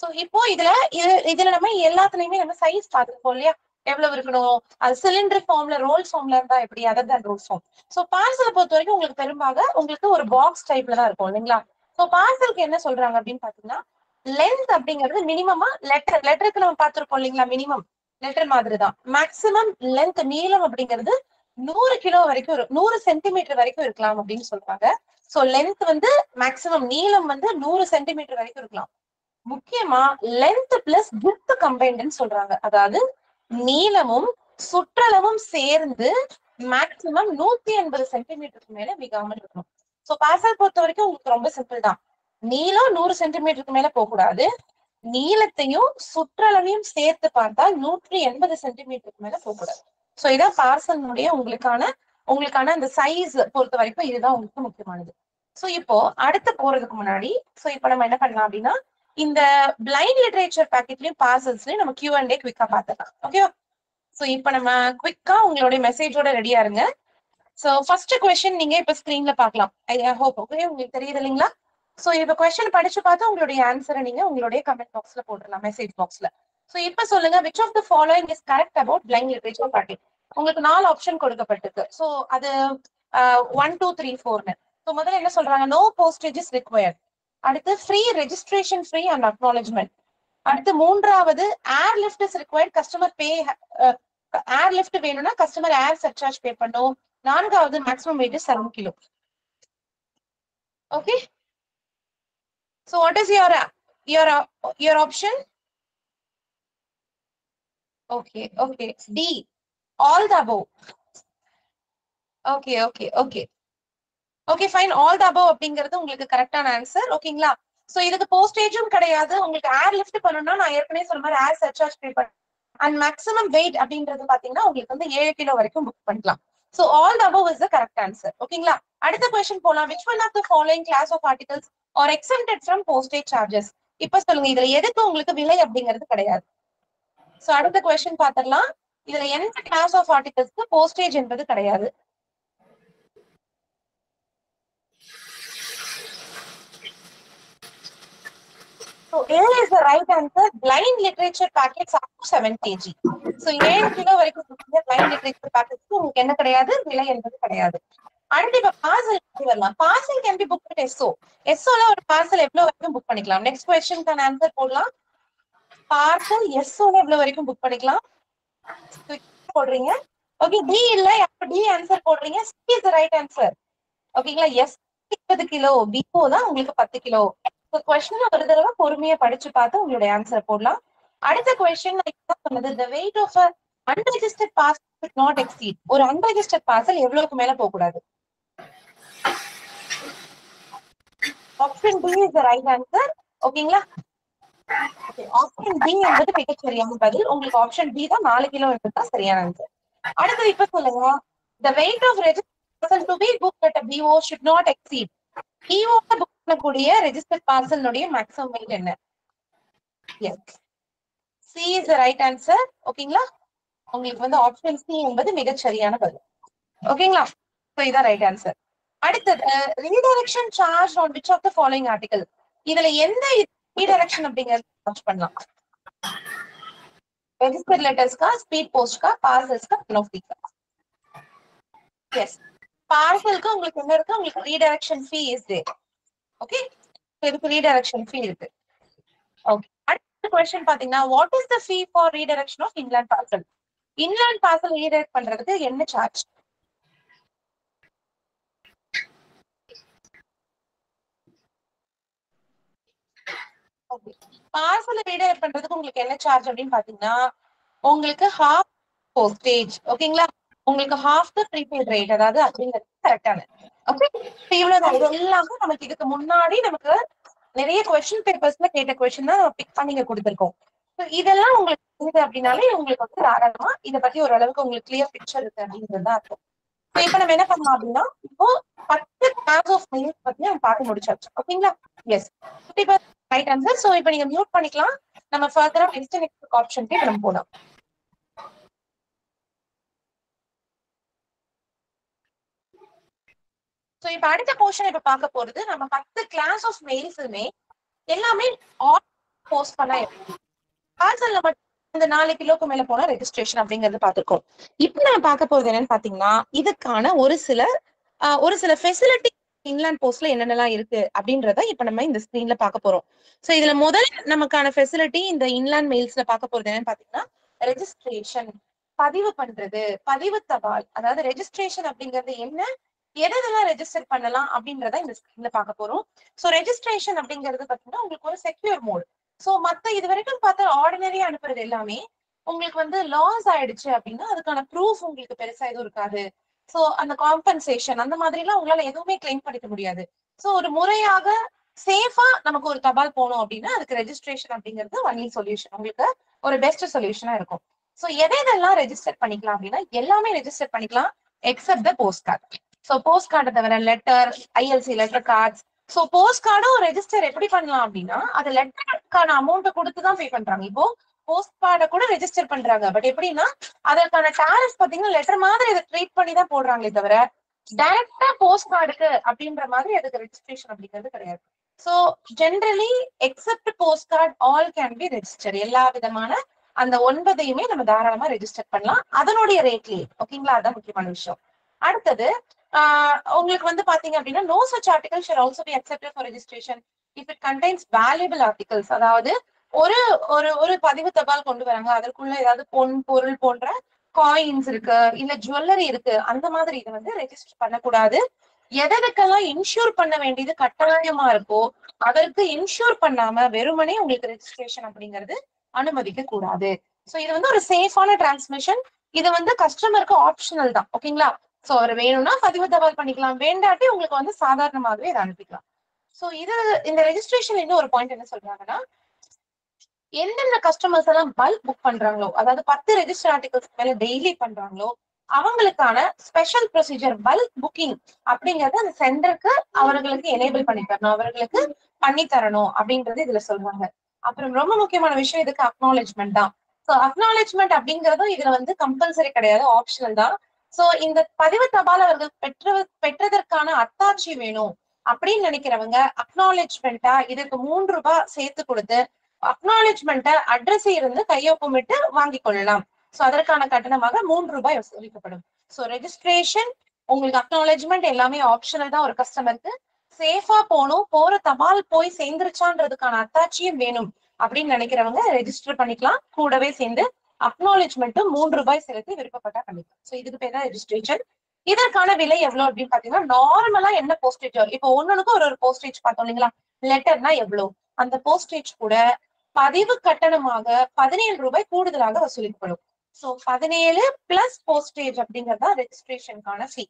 சோ இப்போ இதுல நம்ம எல்லாத்துலயுமே நம்ம சைஸ் பார்த்துருப்போம் இல்லையா, எவ்வளவு இருக்கணும், அது சிலிண்டர் ஃபார்ம்ல ரோல் ஃபார்ம்ல இருந்தா எப்படி, other than roll form. So பார்சலை பொறுத்த வரைக்கும் உங்களுக்கு பெரும்பாக உங்களுக்கு ஒரு பாக்ஸ் டைப்ல தான் இருக்கும் இல்லைங்களா. சோ பார்சலுக்கு என்ன சொல்றாங்க அப்படின்னு பாத்தீங்கன்னா, லென்த் அப்படிங்கிறது மினிமமா லெட்டருக்கு நம்ம பார்த்திருப்போம் இல்லைங்களா, மினிமம் லெட்டர் மாதிரி தான். மேக்சிமம் லென்த் நீளம் அப்படிங்கிறது 100 கிலோ வரைக்கும் 100 சென்டிமீட்டர் வரைக்கும் இருக்கலாம் அப்படின்னு சொல்றாங்க. சோ லென்த் வந்து மேக்சிமம், நீளம் வந்து 100 சென்டிமீட்டர் வரைக்கும் இருக்கலாம். முக்கியமா லென்த் பிளஸ் விட்த் கம்பைன்ட்னு சொல்றாங்க. அதாவது நீளமும் சுற்றளவும் சேர்ந்து மேக்சிமம் 180 சென்டிமீட்டருக்கு மேல மிகாமல் இருக்கணும். சோ பார்சல் பொறுத்த வரைக்கும் உங்களுக்கு ரொம்ப சிம்பிள் தான். நீளம் 100 சென்டிமீட்டருக்கு மேல போக கூடாது. நீளத்தையும் சுற்றளவையும் சேர்த்து பார்த்தா 180 சென்டிமீட்டருக்கு மேல போக கூடாது. சோ இதான் பார்சலுடைய உங்களுக்கான அந்த சைஸ் பொறுத்த வரைக்கும் இதுதான் உங்களுக்கு முக்கியமானது. சோ இப்போ அடுத்து போறதுக்கு முன்னாடி இப்ப நம்ம என்ன பண்ணலாம் அப்படின்னா, இந்த பிளைண்ட் லிட்ரேச்சர் பேக்கெட்லயும் பார்சல்ஸ்லயும் நம்ம Q&A குவிக்கா பாத்துக்கலாம். ஓகேவா? சோ இப்ப நம்ம குவிக்கா உங்களுடைய மெசேஜோட ரெடியா இருங்க. சோ ஃபர்ஸ்ட் क्वेश्चन நீங்க இப்ப ஸ்கிரீன்ல பார்க்கலாம். ஐ ஹோப் ஓகே உங்களுக்கு தெரியுது இல்லைங்களா. சோ இப்ப क्वेश्चन படிச்சு பார்த்து உங்களுடைய ஆன்சரை நீங்க உங்களுடைய கமெண்ட் பாக்ஸ்ல போட்டுடலாம், மெசேஜ் பாக்ஸ்ல. சோ இப்ப சொல்லுங்க, which of the following is correct about blind literature packet? உங்களுக்கு 4 ஆப்ஷன் கொடுக்கப்பட்டிருக்கு. சோ அது 1 2 3 4ன்னு. சோ முதல்ல என்ன சொல்றாங்க, no postage is required. அடுத்து free registration free and acknowledgement. அடுத்து மூன்றாவது air lift is required, customer pay, air lift வேணும்னா கஸ்டமர் ஏர் சர்சார்ஜ் பே பண்ணும். நான்காவது மேக்ஸிமம் வெயிட் 7 கிலோ. Okay, so what is your option? Okay, D, all the above. Okay, fine, all the above அப்படிங்கிறது உங்களுக்கு கரெக்டான answer. ஓகேங்களா. So இதுக்கு போஸ்டேஜும் கிடையாது. உங்களுக்கு ஏர் லிஃப்ட் பண்ணணும்னா நான் ஏற்கனவே சொன்ன மாதிரி ஏர் சர்சார்ஜ் பே பண்ண, அண்ட் மேக்ஸிமம் வெயிட் அப்படிங்கிறது பாத்தீங்கன்னா உங்களுக்கு வந்து 7 கிலோ வரைக்கும் புக் பண்ணிக்கலாம். So all the above is the correct answer. ஓகேங்களா. அடுத்த क्वेश्चन போலாம். which one of the following class of articles are exempted from postage charges? இப்ப சொல்லுங்க, இதுல எதுக்கு உங்களுக்கு விலை அப்படிங்கிறது கிடையாது. சோ அடுத்த क्वेश्चन பாத்திரலாம். இதுல எந்த கிளாஸ் ஆஃப் ஆர்டிகல்ஸ்க்கு போஸ்டேஜ் என்பது கிடையாது? So A is the right answer. Blind literature packets up to 7 kg. So 7 kilo வரைக்கும் blind literature packets உங்களுக்கு என்ன கிடையாது, விலை என்பது கிடையாது. அடுத்து இப்ப பார்சல் வரலாம். Parcel can be book with SO. எஸ்ஓல ஒரு பார்சல் எவ்வளவு வரைக்கும் புக் பண்ணிக்கலாம்? நெக்ஸ்ட் क्वेश्चनக்கான ஆன்சர் போடலாம். பார்சல் எஸ்ஓல எவ்வளவு வரைக்கும் புக் பண்ணிக்கலாம் போடுறீங்க. ஓகே, டி இல்ல, அப்ப டி ஆன்சர் போடுறீங்க. C is the right answer. ஓகேங்களா. எஸ் 20 கிலோ, பிஓ தான் உங்களுக்கு 10 கிலோ. क्वेश्चन ஒரு தடவை பொறுமையா படிச்சு பார்த்து உங்களுடைய ஆன்சர் போடலாம். அடுத்த क्वेश्चन சொன்னது, the weight of a unregistered parcel should not exceed. ஒரு unregistered parcel எவ்வளவுக்கு மேல போக கூடாது? Option D is the right answer. ஓகேங்களா. ஓகே, ஆப்ஷன் டி என்பது மிகச் சரியான பதில். உங்களுக்கு ஆப்ஷன் டி தான் 4 கிலோ என்பது தான் சரியான ஆன்சர். அடுத்து இப்ப சொல்லுங்க, the weight of registered parcel to be booked at a BO should not exceed. BO book பண்ணக்கூடிய ரெஜிஸ்டர்ட் பார்சல்னுடைய மேக்ஸிமம் வெயிட் என்ன? Yes, C is the right answer. ஓகேங்களா. உங்களுக்கு வந்து ஆப்ஷன் சி என்பது மிகச் சரியான பதில். ஓகேங்களா. சோ இதான் ரைட் ஆன்சர். அடுத்தது, redirection charge on which of the following article? இதுல எந்த ரீடைரக்ஷன் அப்படிங்கறது சார்ஜ் பண்ணலாம்? ரெஜிஸ்டர்ட் லெட்டர்ஸ்க்கா, ஸ்பீட் போஸ்ட்க்கா, பார்சல்ஸ்க்கா, பெனல்டிக்கா? எஸ், பார்சலுக்கு உங்களுக்கு என்ன இருக்கு, உங்களுக்கு redirection fee is there. Okay, இதுக்கு ரீடைரக்ஷன் ஃபீ இருக்கு. ஓகே, கொஸ்டின் பாத்தீங்கன்னா what is the fee for redirection of inland parcel? Inland parcel redirect பண்றதுக்கு என்ன சார்ஜ்? பார்சல் ரீடைரக்ட் பண்றதுக்கு உங்களுக்கு என்ன சார்ஜ் அப்படின்னு பாத்தீங்கன்னா உங்களுக்கு half postage, ஓகேங்களா? உங்களுக்கு half the prepaid rate, அதாவது அப்படிங்கிறது கரெக்டான. ஓகே, இவ்வளவுதான். இது எல்லாமே நமக்கு இதுக்கு முன்னாடி நமக்கு நிறைய கொஸ்டின் பேப்பர்ஸ்ல கேட்ட கொஸ்டின் தான் பிக் பண்ணி இங்க கொடுத்திருக்கோம். இதெல்லாம் உங்களுக்கு தெரியுது அப்படின்னாலே உங்களுக்கு வந்து தாராளமா இதை பத்தி ஓரளவுக்கு உங்களுக்கு கிளியர் பிக்சர் இருக்கு அப்படிங்கிறது தான் இருக்கும். இப்ப நம்ம என்ன பண்ணலாம் அப்படின்னா இப்போ 10 கிளாஸ் ஆஃப் மெயில்ஸ் பத்தி நம்ம பார்த்து முடிச்சாச்சு. ஓகேங்களா? S, right answer. சோ இப்போ நீங்க மியூட் பண்ணிக்கலாம். நம்ம ஃபர்தரா நெக்ஸ்ட் ஆப்ஷனுக்கு நம்ம போலாம். சோ இப்ப அடுத்த போர்ஷன் இப்ப பார்க்க போறது நம்ம 10 கிளாஸ் ஆஃப் மெயில்ஸுமே எல்லாமே போஸ்ட் பண்ண பார்சல்ல மட்டும் இந்த 4 கிலோக்கு மேல போன ரெஜிஸ்ட்ரேஷன் அப்படிங்கறது பாத்துருக்கோம். இப்ப நம்ம பார்க்க போறது என்னன்னு பாத்தீங்கன்னா இதுக்கான ஒரு சில ஃபெசிலிட்டி இன்லேண்ட் போஸ்ட்ல என்னென்னலாம் இருக்கு அப்படின்றத இப்ப நம்ம இந்த ஸ்கிரீன்ல பார்க்க போறோம். சோ இதுல முதல் நமக்கான ஃபெசிலிட்டி இந்த இன்லேண்ட் மெயில்ஸ்ல பார்க்க போறது என்னன்னு பாத்தீங்கன்னா ரெஜிஸ்ட்ரேஷன், பதிவு பண்றது, பதிவு தபால். அதாவது ரெஜிஸ்ட்ரேஷன் அப்படிங்கிறது என்ன, எதெல்லாம் ரெஜிஸ்டர் பண்ணலாம் அப்படின்றத இந்த ஸ்கிரீன்ல பார்க்க போறோம். சோ ரெஜிஸ்ட்ரேஷன் அப்படிங்கிறது பாத்தீங்கன்னா உங்களுக்கு ஒரு செக்யூர் மோட். சோ மத்த இது வரைக்கும் பார்த்தா ஆர்டினரியா அனுப்புறது எல்லாமே உங்களுக்கு வந்து லாஸ் ஆயிடுச்சு அப்படின்னா அதுக்கான ப்ரூஃப் உங்களுக்கு பெருசா எதுவும் இருக்காது. சோ அந்த காம்பன்சேஷன் அந்த மாதிரி எல்லாம் உங்களால எதுவுமே கிளைம் பண்ணிக்க முடியாது. சோ ஒரு முறையாக சேஃபா நமக்கு ஒரு தபால் போகணும் அப்படின்னா அதுக்கு ரெஜிஸ்ட்ரேஷன் அப்படிங்கிறது ஒன்லி சொல்யூஷன், உங்களுக்கு ஒரு பெஸ்ட் சொல்யூஷனா இருக்கும். சோ எதெல்லாம் ரெஜிஸ்டர் பண்ணிக்கலாம் அப்படின்னா எல்லாமே ரெஜிஸ்டர் பண்ணிக்கலாம் except the post card. So post கார்டை தவிர letter, ILC letter cards. So post கார்டும் ரெஜிஸ்டர் எப்படி பண்ணலாம் அப்படின்னா அது லெட்டருக்கான அமௌண்ட் கொடுத்துதான் பே பண்றாங்க. இப்போ போஸ்ட் கார்டை கூட ரெஜிஸ்டர் பண்றாங்க. பட் எப்படின்னா அதற்கான டாரிஃப் பாத்தீங்கன்னா லெட்டர் மாதிரி அதை ட்ரீட் பண்ணி தான் போடுறாங்களே தவிர டைரக்டா போஸ்ட் கார்டுக்கு அப்படின்ற மாதிரி அதுக்கு ரெஜிஸ்ட்ரேஷன் அப்படிங்கிறது கிடையாது. So generally accept post card all can be register. எல்லா விதமான அந்த 9ஐயுமே நம்ம தாராளமா ரெஜிஸ்டர் பண்ணலாம் அதனுடைய ரேட்லயே. ஓகேங்களா? அதான் முக்கியமான விஷயம். அடுத்தது உங்களுக்கு வந்து பாத்தீங்க அப்படின்னா no such article shall also be accepted for registration if it contains valuable articles. அதாவது ஒரு ஒரு ஒரு பதிவு தபால் கொண்டு வராங்க, அதற்குள்ள ஏதாவது பொருள் போன்ற காயின்ஸ் இருக்கு, இல்ல ஜுவல்லரி இருக்கு, அந்த மாதிரி இதை வந்து ரெஜிஸ்டர் பண்ணக்கூடாது. எதற்கெல்லாம் இன்சூர் பண்ண வேண்டியது கட்டாயமா இருக்கோ அதற்கு இன்சூர் பண்ணாம வெறுமனே உங்களுக்கு ரெஜிஸ்ட்ரேஷன் அப்படிங்கிறது அனுமதிக்க கூடாது. சோ இது வந்து ஒரு சேஃபான டிரான்ஸ்மிஷன். இது வந்து கஸ்டமருக்கு ஆப்ஷனல் தான். ஓகேங்களா? சோ அவர் வேணும்னா பதிவு தபால் பண்ணிக்கலாம், வேண்டாட்டி உங்களுக்கு வந்து சாதாரணமாகவே இதை அனுப்பிக்கலாம். சோ இது இந்த ரெஜிஸ்ட்ரேஷன் இன்னும் ஒரு பாயிண்ட் என்ன சொல்றாங்கன்னா எந்தெந்த கஸ்டமர்ஸ் எல்லாம் பல்க் புக் பண்றாங்களோ, அதாவது 10 ரெஜிஸ்டர் ஆர்டிகல்ஸ் மேல டெய்லி பண்றாங்களோ அவங்களுக்கான ஸ்பெஷல் ப்ரொசீஜர் பல்க் புக்கிங் அப்படிங்கறது அந்த சென்டருக்கு அவர்களுக்கு எனேபிள் பண்ணி தரணும், அவர்களுக்கு பண்ணி தரணும் அப்படின்றது இதுல சொல்றாங்க. அப்புறம் ரொம்ப முக்கியமான விஷயம் இதுக்கு அக்னாலஜ்மெண்ட் தான். சோ அக்னாலஜ்மெண்ட் அப்படிங்கறதும் இதுல வந்து கம்பல்சரி கிடையாது, ஆப்ஷனல் தான். சோ இந்த பதிவு தபால் அவர்கள் பெற்றதற்கான அத்தாட்சி வேணும் அப்படின்னு நினைக்கிறவங்க அக்னாலஜ்மெண்டா இதுக்கு 3 ரூபாய் சேர்த்து கொடுத்து அக்னாலஜ்மெண்ட்டை அட்ரஸ் இருந்து கையொப்பமிட்டு வாங்கிக் கொள்ளலாம். சோ அதற்கான கட்டணமாக 3 ரூபாய் வசூலிக்கப்படும். சோ ரெஜிஸ்ட்ரேஷன் உங்களுக்கு அக்னாலஜ்மெண்ட் எல்லாமே ஆப்ஷனல் தான். ஒரு கஸ்டமருக்கு சேஃபா போகணும், போற தபால் போய் சேர்ந்துருச்சான்றதுக்கான அத்தாட்சியும் வேணும் அப்படின்னு நினைக்கிறவங்க ரெஜிஸ்டர் பண்ணிக்கலாம். கூடவே சேர்ந்து அக்னாலஜ்மெண்ட்டும் 3 ரூபாய் செலுத்தி விருப்பப்பட்டா பண்ணிக்கலாம். சோ இதுக்கு பேர் தான் ரெஜிஸ்ட்ரேஷன். இதற்கான விலை எவ்வளவு அப்படின்னு பாத்தீங்கன்னா நார்மலா என்ன போஸ்டேஜ் இப்போ ஒன்னொன்னுக்கும் ஒரு போஸ்டேஜ் பார்த்தோம் இல்லைங்களா? லெட்டர்னா எவ்வளவு, அந்த போஸ்டேஜ் கூட பதிவு கட்டணமாக 17 ரூபாய் கூடுதலாக வசூலிக்கப்படும். சோ 17 பிளஸ் போஸ்டேஜ் அப்படிங்கறதா ரெஜிஸ்ட்ரேஷனுக்கான ஃபீ.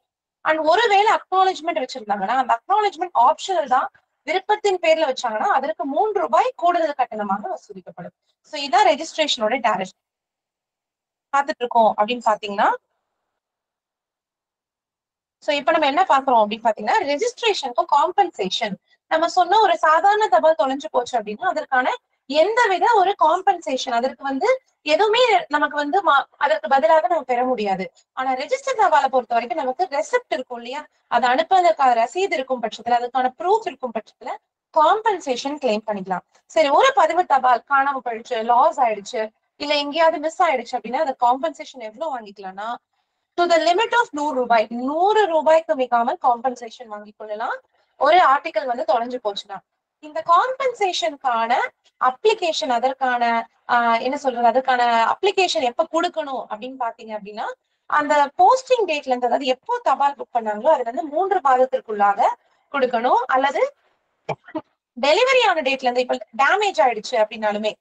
அண்ட் ஒருவேளை அக்னாலஜ்மெண்ட் வச்சிருந்தாங்கன்னா அந்த அக்னாலஜ்மெண்ட் ஆப்ஷனல் தான், விருப்பத்தின் பேர்ல வச்சாங்கன்னா அதற்கு 3 ரூபாய் கூடுதல் கட்டணமாக வசூலிக்கப்படும். சோ இதான் ரெஜிஸ்ட்ரேஷனோட டாரிஃப். பார்த்துட்டு இருக்கோம் அப்படின்னு பாத்தீங்கன்னா சோ இப்ப நம்ம என்ன பாக்குறோம் அப்படின்னு பாத்தீங்கன்னா ரெஜிஸ்ட்ரேஷனுக்கும் காம்பன்சேஷன். நம்ம சொன்ன ஒரு சாதாரண தபால் தொலைஞ்சு போச்சு அப்படின்னா அதற்கான எந்தவித ஒரு காம்பன்சேஷன் அதற்கு வந்து எதுவுமே நமக்கு வந்து அதற்கு பதிலாக நம்ம பெற முடியாது. ஆனா ரெஜிஸ்டர் தபாலை பொறுத்த வரைக்கும் நமக்கு ரெசிப்ட் இருக்கும் இல்லையா, அதை அனுப்புவதற்கான ரசீது இருக்கும் பட்சத்துல, அதுக்கான ப்ரூஃப் இருக்கும் பட்சத்துல காம்பன்சேஷன் கிளைம் பண்ணிக்கலாம். சரி, ஒரு பதிவு தபால் காணாம போயிடுச்சு, லாஸ் ஆயிடுச்சு, இல்ல எங்கேயாவது மிஸ் ஆயிடுச்சு அப்படின்னா அந்த காம்பன்சேஷன் எவ்வளவு வாங்கிக்கலாம்னா டு த லிமிட் ஆஃப் 100 ரூபாய், 100 ரூபாய்க்கு மிகாமல் காம்பன்சேஷன் வாங்கிக் கொள்ளலாம் ஒரு ஆர்டிகல் வந்து தொலைஞ்சு போச்சுன்னா. இந்த காம்பன்சேஷனுக்கான அப்ளிகேஷன், அதற்கான என்ன சொல்றது, அதுக்கான அப்ளிகேஷன் எப்ப கொடுக்கணும் அப்படின்னு பாத்தீங்க அப்படின்னா, அந்த போஸ்டிங் டேட்ல இருந்து, அதாவது எப்போ தபால் புக் பண்ணாங்களோ அதுல இருந்து 3 மாதத்திற்குள்ளாக கொடுக்கணும். அல்லது டெலிவரி ஆன டேட்ல இருந்து, இப்ப டேமேஜ் ஆயிடுச்சு அப்படின்னாலுமே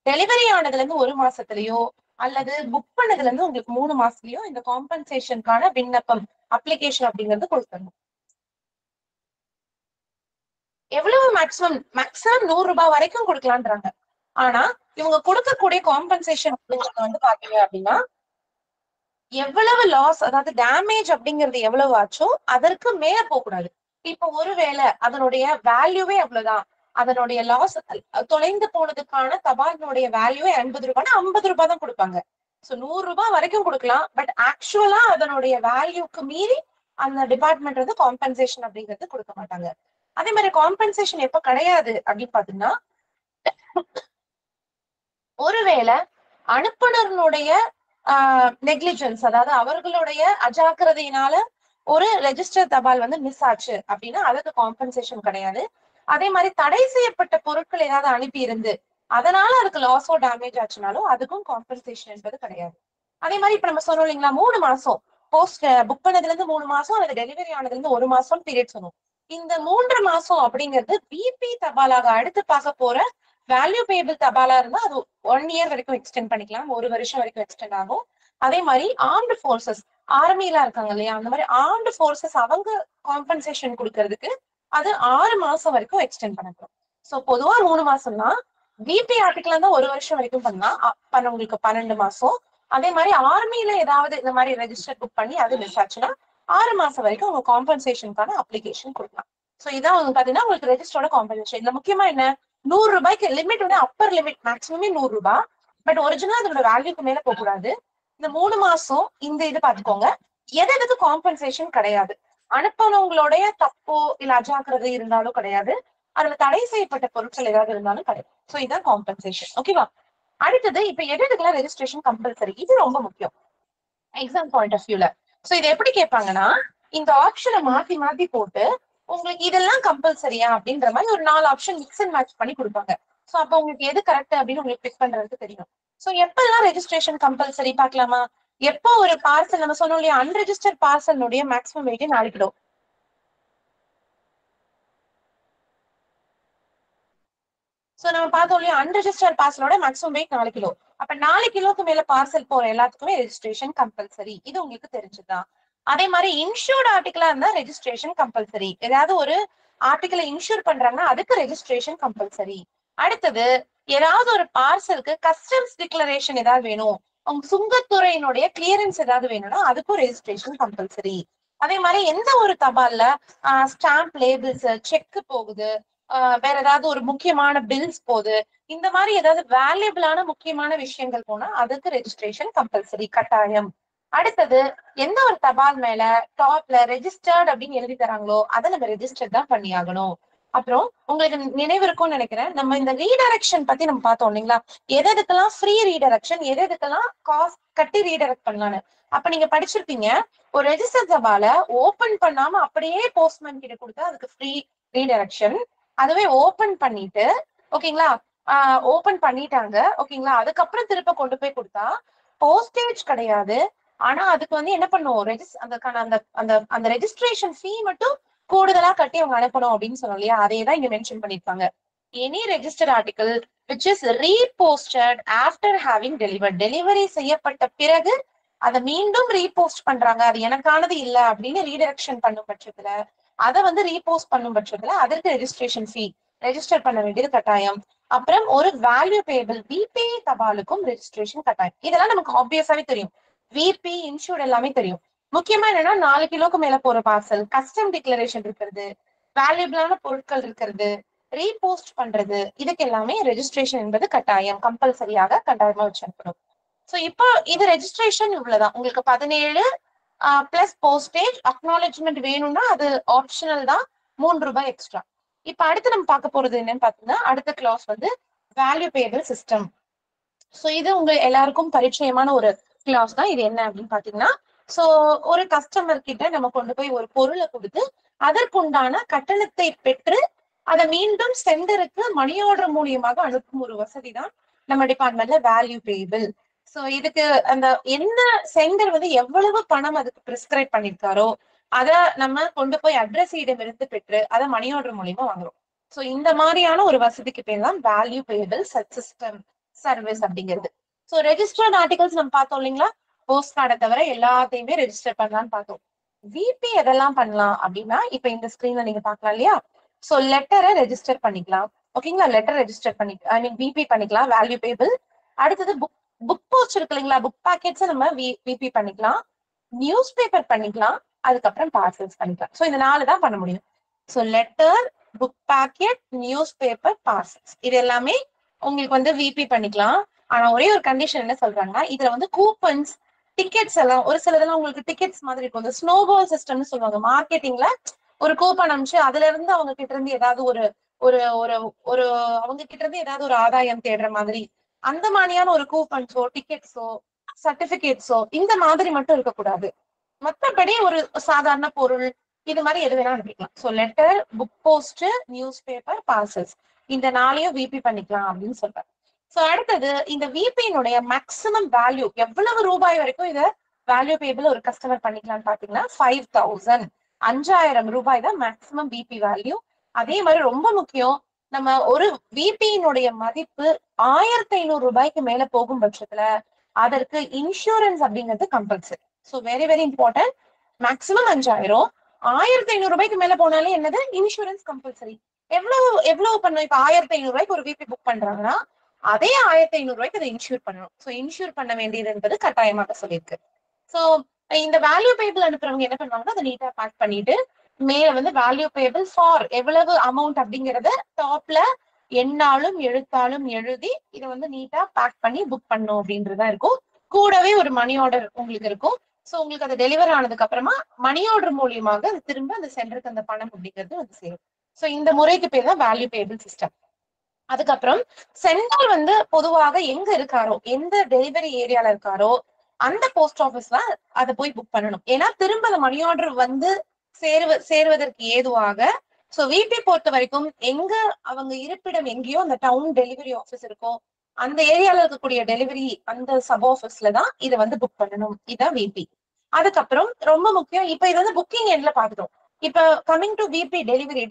டெலிவரி ஆனதுல இருந்து 1 மாசத்துலயோ அல்லது புக் பண்ணதுல இருந்து உங்களுக்கு 3 மாசத்துலயோ இந்த காம்பன்சேஷனுக்கான விண்ணப்பம், அப்ளிகேஷன் அப்படிங்கிறது கொடுக்கணும். எவ்வளவு மேக்சிமம் 100 ரூபாய் வரைக்கும் கொடுக்கலான்றாங்க. ஆனா இவங்க கொடுக்கக்கூடிய காம்பன்சேஷன் அப்படிங்கிறது வந்து பாத்தீங்க அப்படின்னா, எவ்வளவு லாஸ், அதாவது டேமேஜ் அப்படிங்கிறது எவ்வளவு ஆச்சோ அதற்கு மேல போக கூடாது. இப்ப ஒருவேளை அதனுடைய வேல்யூவே அவ்வளவுதான், அதனுடைய லாஸ், தொலைந்து போனதுக்கான தபாலினுடைய வேல்யூவே 50 ரூபாய்னா 50 ரூபாய் தான் கொடுப்பாங்க. சோ 100 ரூபாய் வரைக்கும் கொடுக்கலாம். பட் ஆக்சுவலா அதனுடைய வேல்யூக்கு மீறி அந்த டிபார்ட்மெண்ட் வந்து காம்பன்சேஷன் அப்படிங்கிறது கொடுக்க மாட்டாங்க. அதே மாதிரி காம்பன்சேஷன் எப்ப கிடையாது அப்படின்னு பாத்தீங்கன்னா, ஒருவேளை அனுப்புனருடைய நெக்லிஜென்ஸ், அதாவது அவர்களுடைய அஜாக்கிரதையினால ஒரு ரெஜிஸ்டர் தபால் வந்து மிஸ் ஆச்சு அப்படின்னா அதுக்கு காம்பன்சேஷன் கிடையாது. அதே மாதிரி தடை செய்யப்பட்ட பொருட்கள் ஏதாவது அனுப்பி இருந்து அதனால அதுக்கு லாஸோ டேமேஜ் ஆச்சுனாலும் அதுக்கும் காம்பன்சேஷன் என்பது கிடையாது. அதே மாதிரி இப்ப நம்ம சொன்னோம் இல்லைங்களா, 3 மாசம் போஸ்ட் புக் பண்ணதுல இருந்து 3 மாசம் அல்லது டெலிவரி ஆனதுல இருந்து 1 மாசம் பீரியட் சொன்னோம். இந்த 3 மாசம் அப்படிங்கிறது பிபி தபாலாக அடுத்து பார்க்க போற வேல்யூ பேபிள் தபாலா இருந்தா அது 1 இயர் வரைக்கும் எக்ஸ்டெண்ட் பண்ணிக்கலாம், 1 வருஷம் வரைக்கும் எக்ஸ்டெண்ட் ஆகும். அதே மாதிரி ஆர்ம்டு போர்சஸ், ஆர்மில இருக்காங்க இல்லையா, அந்த மாதிரி ஆர்ம்டு போர்சஸ் அவங்க காம்பன்சேஷன் கொடுக்கறதுக்கு அது 6 மாசம் வரைக்கும் எக்ஸ்டெண்ட் பண்ணணும். சோ பொதுவா 3 மாசம் தான். பிபி ஆர்டிகல் இருந்தா 1 வருஷம் வரைக்கும் பண்ணலாம், உங்களுக்கு 12 மாசம். அதே மாதிரி ஆர்மில ஏதாவது இந்த மாதிரி ரெஜிஸ்டர் புக் பண்ணி அது மிஸ் ஆச்சுன்னா 6 மாசம் வரைக்கும் உங்க காம்பன்சேஷனுக்கான அப்ளிகேஷன் கொடுக்கலாம். சோ இதான் வந்து பாத்தீங்கன்னா உங்களுக்கு ரெஜிஸ்டரோட காம்பன்சேஷன். இதுல முக்கியமா என்ன, 100 ரூபாய்க்கு லிமிட் வந்து அப்பர் லிமிட் மேக்ஸிமமே 100 ரூபாய். பட் ஒரிஜினல் அதோட வேல்யூக்கு மேல போக கூடாது. இந்த 3 மாசம் இந்த இது பாத்துக்கோங்க. எதுக்கு காம்பன்சேஷன் கிடையாது, அனுப்பனவங்களுடைய தப்போ இல்ல அஜாக்கிரதை இருந்தாலும் கிடையாது, அதுல தடை செய்யப்பட்ட பொருட்கள் ஏதாவது இருந்தாலும் கிடையாது. சோ இதுதான் காம்பன்சேஷன். ஓகேவா? அடுத்தது இப்ப எதுக்கெல்லாம் ரெஜிஸ்ட்ரேஷன் கம்பல்சரி, இது ரொம்ப முக்கியம் எக்ஸாம் பாயிண்ட் ஆஃப் வியூல. சோ இது எப்படி கேட்பாங்கன்னா, இந்த ஆப்ஷனை மாத்தி மாத்தி போட்டு உங்களுக்கு இதெல்லாம் கம்பல்சரியா அப்படின்ற மாதிரி ஒரு 4 ஆப்ஷன் மிக்ஸ் அண்ட் மேட்ச் பண்ணி கொடுப்பாங்க. சோ அப்ப உங்களுக்கு எது கரெக்ட் அப்படின்னு உங்களுக்கு பிக் பண்றதுக்கு தெரியும். சோ எப்பெல்லாம் ரெஜிஸ்ட்ரேஷன் கம்பல்சரி பார்க்கலாமா? எப்போ ஒரு பார்சல், நம்ம சொன்னோம் இல்லையா, அன்ரெஜிஸ்டர்ட் பார்சலுடைய மேக்ஸிமம் வெயிட் 4 கிலோ. சோ நம்ம பார்த்தோம் இல்லையா, அன்ரெஜிஸ்டர்ட் பார்சலோட மேக்ஸிமம் வெயிட் 4 கிலோ. அப்ப 4 கிலோக்கு மேல பார்சல் போற எல்லாத்துக்குமே ரெஜிஸ்ட்ரேஷன் கம்பல்சரி, இது உங்களுக்கு தெரிஞ்சுதான். அதே மாதிரி இன்சூர்ட் ஆர்டிகலா இருந்தா ரெஜிஸ்ட்ரேஷன் கம்பல்சரி. ஏதாவது ஒரு ஆர்டிகலை இன்சூர் பண்றாங்கன்னா அதுக்கு ரெஜிஸ்ட்ரேஷன் கம்பல்சரி. அடுத்தது ஏதாவது ஒரு பார்சலுக்கு கஸ்டம்ஸ் டிக்ளரேஷன் ஏதாவது வேணும், உங்க சுங்கத்துறையினுடைய கிளியரன்ஸ் ஏதாவது வேணும்னா அதுக்கும் ரெஜிஸ்ட்ரேஷன் கம்பல்சரி. அதே மாதிரி எந்த ஒரு தபால்ல ஸ்டாம்ப், லேபிள்ஸ், செக் போகுது, வேற ஏதாவது ஒரு முக்கியமான பில்ஸ் போகுது, இந்த மாதிரி ஏதாவது வேல்யூபிளான முக்கியமான விஷயங்கள் போனா அதுக்கு ரெஜிஸ்ட்ரேஷன் கம்பல்சரி, கட்டாயம். அடுத்தது எந்த ஒரு தபால் மேல டாப்ல ரெஜிஸ்டர்ட் அப்படின்னு எழுதி தராங்களோ அதை நம்ம ரெஜிஸ்டர் தான் பண்ணி ஆகணும். அப்புறம் உங்களுக்கு நினைவு இருக்கும்னு நினைக்கிறேன், நம்ம இந்த ரீடைரக்ஷன் பத்தி நம்ம பார்த்தோம் இல்லைங்களா, எதுக்கெல்லாம் ஃப்ரீ ரீடைரக்ஷன், எதுக்கெல்லாம் காஸ்ட் கட்டி ரீடைரக்ட் பண்ணலான்னு. அப்ப நீங்க படிச்சிருப்பீங்க, ஒரு ரெஜிஸ்டர் தபால ஓபன் பண்ணாம அப்படியே போஸ்ட்மேன் கிட்ட கொடுத்தா அதுக்கு ஃப்ரீ ரீடைரக்ஷன். அதுவே ஓபன் பண்ணிட்டு, ஓகேங்களா, ஓபன் பண்ணிட்டாங்க ஓகேங்களா, அதுக்கப்புறம் திருப்ப கொண்டு போய் கொடுத்தா போஸ்டேஜ் கிடையாது. ஆனா அதுக்கு வந்து என்ன பண்ணும், அதுக்கான அந்த அந்த அந்த ரெஜிஸ்ட்ரேஷன் ஃபீ மட்டும் கூடுதலா கட்டி அவங்க அனுப்பணும் அப்படின்னு சொன்னோம் இல்லையா, அதே தான் இங்க மென்ஷன் பண்ணிருப்பாங்க. Any register article which is reposted after having delivered, delivery செய்யப்பட்ட பிறகு அதை மீண்டும் ரீபோஸ்ட் பண்றாங்க, அது எனக்கானது இல்ல அப்படின்னு ரீடைரக்ஷன் பண்ணும் பட்சத்துல, அதை வந்து ரீபோஸ்ட் பண்ணும் பட்சத்துல அதற்கு ரெஜிஸ்ட்ரேஷன் ஃபீ ரெஜிஸ்டர் பண்ண வேண்டியது கட்டாயம். அப்புறம் ஒரு வேல்யூ பேபிள் விபி தபாலுக்கும் ரெஜிஸ்ட்ரேஷன் கட்டாயம். இதெல்லாம் நமக்கு ஆப்வியஸாவே தெரியும், விபி இன்சூர்ட் எல்லாமே தெரியும். முக்கியமா என்னன்னா 4 கிலோக்கு மேல போற பார்சல், கஸ்டம் டிக்ளரேஷன் இருக்கிறது, வேல்யூபிளான பொருட்கள் இருக்கிறது, ரீபோஸ்ட் பண்றது, இதுக்கு எல்லாமே ரெஜிஸ்ட்ரேஷன் என்பது கட்டாயம், கம்பல்சரியாக கட்டாயமா வச்சிருக்கணும். சோ இப்போ இது ரெஜிஸ்ட்ரேஷன் இவ்வளவுதான். உங்களுக்கு 17 பிளஸ் போஸ்டேஜ் அக்னாலஜ்மெண்ட் வேணும்னா அது ஆப்ஷனல் தான், 3 ரூபாய் எக்ஸ்ட்ரா. இப்ப அடுத்து நம்ம பார்க்க போறது என்னன்னு பாத்தீங்கன்னா, அடுத்த கிளாஸ் வந்து வேல்யூ பேபிள் சிஸ்டம். சோ இது உங்க எல்லாருக்கும் பரிச்சயமான ஒரு கிளாஸ் தான். இது என்ன அப்படின்னு பாத்தீங்கன்னா, சோ ஒரு கஸ்டமர் கிட்ட நம்ம கொண்டு போய் ஒரு பொருளை கொடுத்து அதற்குண்டான கட்டணத்தை பெற்று அதை மீண்டும் சென்டருக்கு மணி ஆர்டர் மூலியமாக அனுப்பும் ஒரு வசதி தான் நம்ம டிபார்ட்மெண்ட்ல வேல்யூ பேபிள். சோ இதுக்கு அந்த என்ன சென்டர் வந்து எவ்வளவு பணம் அதுக்கு பிரிஸ்கிரைப் பண்ணிருக்காரோ அத நம்ம கொண்டு போய் அட்ரஸிடம் இருந்து பெற்று அதை மணி ஆர்டர் மூலியமா வாங்குறோம். சோ இந்த மாதிரியான ஒரு வசதிக்கு பேர் தான் வேல்யூ பேபிள் சிஸ்டம் சர்வீஸ் அப்படிங்கிறது. சோ ரெஜிஸ்டர்ட் ஆர்டிகல்ஸ் நம்ம பார்த்தோம் இல்லைங்களா, போஸ்ட் கார்டை தவிர எல்லாத்தையுமே ரெஜிஸ்டர் பண்ணலாம்னு பார்த்தோம். விபி எதெல்லாம் பண்ணலாம் அப்படின்னா இப்ப இந்த ஸ்கிரீன்ல நீங்க பாக்கலாம் இல்லையா. சோ லெட்டரை ரெஜிஸ்டர் பண்ணிக்கலாம். ஓகேங்களா, லெட்டர் ரெஜிஸ்டர் பண்ணி ஐ மீன் விபி பண்ணிக்கலாம், வேல்யூ பேபிள். அடுத்தது புக் போஸ்ட் இருக்கு இல்லைங்களா, புக் பேக்கெட்ஸ் நம்ம விபி பண்ணிக்கலாம், நியூஸ் பேப்பர் பண்ணிக்கலாம், அதுக்கப்புறம் பார்சல்ஸ் பண்ணிக்கலாம். சோ இந்த 4 தான் பண்ண முடியும். So letter, book packet, news paper, parcels இது எல்லாமே உங்களுக்கு வந்து விபி பண்ணிக்கலாம். ஆனா ஒரே ஒரு கண்டிஷன் என்ன சொல்றாங்கன்னா, இதுல வந்து கூப்பன்ஸ், டிக்கெட்ஸ் எல்லாம் ஒரு சிலதெல்லாம் உங்களுக்கு டிக்கெட்ஸ் மாதிரி இருக்கும். இந்த ஸ்னோபால் சிஸ்டம்னு சொல்லுவாங்க மார்க்கெட்டிங்ல. ஒரு கூப்பன் அனுப்பிச்சு அதுல இருந்து அவங்க கிட்ட இருந்து ஏதாவது ஒரு ஒரு ஒரு ஒரு அவங்க கிட்ட இருந்து ஏதாவது ஒரு ஆதாயம் தேடுற மாதிரி அந்த மாதிரியான ஒரு கூப்பன்ஸோ டிக்கெட்ஸோ சர்டிபிகேட்ஸோ இந்த மாதிரி மட்டும் இருக்கக்கூடாது. மற்றபடி ஒரு சாதாரண பொருள் இது மாதிரி எது வேணா அனுப்பிக்கலாம். So letter, book post, news paper, parcels இந்த 4ஐயும் விபி பண்ணிக்கலாம் அப்படின்னு சொல்றேன். ஸோ அடுத்தது இந்த விபியினுடைய மேக்சிமம் வேல்யூ எவ்வளவு ரூபாய் வரைக்கும் இதை வேல்யூ பேபிள் ஒரு கஸ்டமர் பண்ணிக்கலாம்னு பாத்தீங்கன்னா 5000 5000 ரூபாய் தான் மேக்சிமம் விபி வேல்யூ. அதே மாதிரி ரொம்ப முக்கியம், நம்ம ஒரு விபியினுடைய மதிப்பு 1500 ரூபாய்க்கு மேல போகும் பட்சத்துல அதற்கு இன்சூரன்ஸ் அப்படிங்கிறது compulsory. So very very important. Maximum 5000, 1500 ரூபாய்க்கு மேல போனாலே என்னது இன்சூரன்ஸ் கம்பல்சரி. எவ்வளவு பண்ணும், இப்ப 1500 ரூபாய்க்கு ஒரு விபி புக் பண்றாங்கன்னா அதே 1500 ரூபாய்க்கு அதை இன்சூர் பண்ணணும். ஸோ இன்சூர் பண்ண வேண்டியது என்பது கட்டாயமாக சொல்லியிருக்கு. ஸோ இந்த வேல்யூ பேபிள் அனுப்புறவங்க என்ன பண்ணுவாங்கன்னா அதை நீட்டா பேக் பண்ணிட்டு மேல வந்து வேல்யூ பேபிள் ஃபார் எவ்வளவு அமௌண்ட் அப்படிங்கறத டாப்ல எண்ணாலும் எழுத்தாலும் எழுதி இதை வந்து நீட்டா பேக் பண்ணி புக் பண்ணும் அப்படின்றதா இருக்கும். கூடவே ஒரு மணி ஆர்டர் உங்களுக்கு இருக்கும். ஸோ உங்களுக்கு அது டெலிவர் ஆனதுக்கு அப்புறமா மணி ஆர்டர் மூலியமாக அது திரும்ப அந்த சென்டருக்கு அந்த பணம் அப்படிங்கிறது வந்து சேரும். ஸோ இந்த முறைக்கு பேர் தான் வேல்யூ பேபிள் சிஸ்டம். அதுக்கப்புறம் சென்டர் வந்து பொதுவாக எங்க இருக்காரோ எந்த டெலிவரி ஏரியால இருக்காரோ அந்த போஸ்ட் ஆபீஸ்ல அதை போய் புக் பண்ணணும். ஏன்னா திரும்ப அந்த மணி ஆர்டர் வந்து சேருவதற்கு ஏதுவாக. சோ விபி பொறுத்த வரைக்கும் எங்க அவங்க இருப்பிடம் எங்கேயோ அந்த டவுன் டெலிவரி ஆபீஸ் இருக்கும், அந்த ஏரியால இருக்கக்கூடிய டெலிவரி அந்த சப் ஆபீஸ்ல தான் இதை வந்து புக் பண்ணணும். இதான் விபி. அதுக்கப்புறம் ரொம்ப முக்கியம், இப்ப இது வந்து புக்கிங் எண்ட்ல பாத்துட்டோம். இப்ப கமிங் டு விபி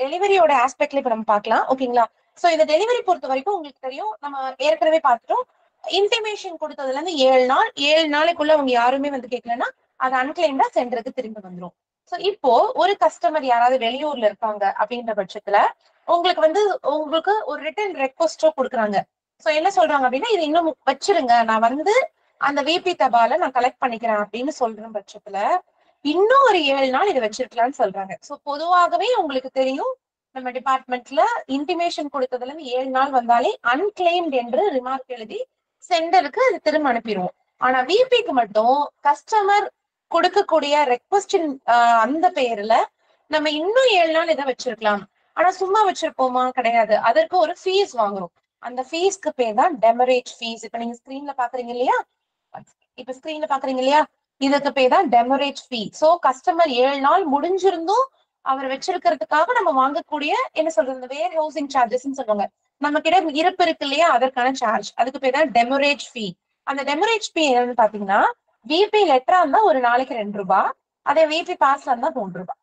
டெலிவரியோட ஆஸ்பெக்ட்ல இப்ப நம்ம பாக்கலாம். ஓகேங்களா, சோ இந்த டெலிவரி பொறுத்த வரைக்கும் உங்களுக்கு தெரியும், நம்ம ஏற்கனவே பார்த்துட்டோம். இன்டிமேஷன் கொடுத்ததுல இருந்து 7 நாள் 7 நாளைக்குள்ள அவங்க யாருமே வந்து கேட்கலன்னா அது அன்கிளைம்டா சென்டருக்கு திரும்ப வந்துடும். சோ இப்போ ஒரு கஸ்டமர் யாராவது வெளியூர்ல இருக்காங்க அப்படின்ற பட்சத்துல உங்களுக்கு ஒரு ரிட்டன் ரெக்வஸ்டோ கொடுக்குறாங்க. சோ என்ன சொல்றாங்க அப்படின்னா, இது இன்னும் வச்சிருங்க, நான் வந்து அந்த விபி தபால நான் கலெக்ட் பண்ணிக்கிறேன் அப்படின்னு சொல்ற பட்சத்துல இன்னும் ஒரு 7 நாள் இதை வச்சிருக்கலாம்னு சொல்றாங்க. சோ பொதுவாகவே உங்களுக்கு தெரியும், நம்ம டிபார்ட்மெண்ட்ல இன்டிமேஷன் கொடுத்ததுல இருந்து 7 நாள் வந்தாலே அன்கிளைம்ட் என்று ரிமார்க் எழுதி சென்டருக்கு அது திரும்ப அனுப்பிடுவோம். ஆனா விபிக்கு மட்டும் கஸ்டமர் கொடுக்கக்கூடிய ரெக்வஸ்டின் அந்த பெயர்ல நம்ம இன்னும் 7 நாள் இதை வச்சிருக்கலாம். ஆனா சும்மா வச்சிருப்போமா? கிடையாது. அதற்கு ஒரு ஃபீஸ் வாங்குறோம். அந்த ஃபீஸ்க்கு பேர் தான் டெமரேஜ் ஃபீஸ். இப்ப நீங்க ஸ்கிரீன்ல பாக்குறீங்க இல்லையா, இதுக்கு பேர் தான் டெமரேஜ் ஃபீ. சோ கஸ்டமர் 7 நாள் முடிஞ்சிருந்தும் அவர் வச்சிருக்கிறதுக்காக நம்ம வாங்கக்கூடிய என்ன சொல்றது, இந்த வேர் ஹவுசிங் சார்ஜஸ் சொல்லுவாங்க, நம்ம கிட்ட இருப்பு இருக்கு இல்லையா, அதற்கான சார்ஜ், அதுக்கு பேர் தான் டெமரேஜ் ஃபீ. அந்த டெமரேஜ் ஃபீ என்னன்னு பாத்தீங்கன்னா, விபி லெட்டரா இருந்தா ஒரு நாளைக்கு 2 ரூபாய், அதே விபி பாஸ்ல இருந்தா 3 ரூபாய்.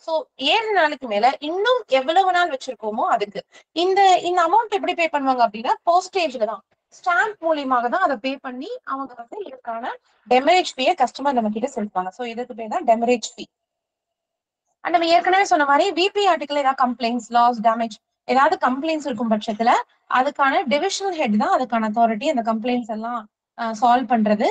சோ 7 நாளுக்கு மேல இன்னும் எவ்வளவு நாள் வச்சிருக்கோமோ அதுக்கு இந்த அமௌண்ட் எப்படி பே பண்ணுவாங்க அப்படின்னா, போஸ்டேஜ்ல தான், ஸ்டாம்ப் மூலியமாக தான் அதை பே பண்ணி அவங்க வந்து இதுக்கான டெமரேஜ் ஃபீயை கஸ்டமர் நம்ம கிட்ட செலுத்துவாங்க. சோ இதுக்கு பேர் தான் டெமரேஜ் ஃபீ. அண்ட் நம்ம ஏற்கனவே சொன்ன மாதிரி விபி ஆர்டிகல் ஏதாவது கம்ப்ளைண்ட்ஸ், லாஸ், டேமேஜ் ஏதாவது கம்ப்ளைண்ட்ஸ் இருக்கும் பட்சத்துல அதுக்கான டிவிஷனல் ஹெட் தான் அதுக்கான அத்தாரிட்டி அந்த கம்ப்ளைண்ட்ஸ் எல்லாம் சால்வ் பண்றது.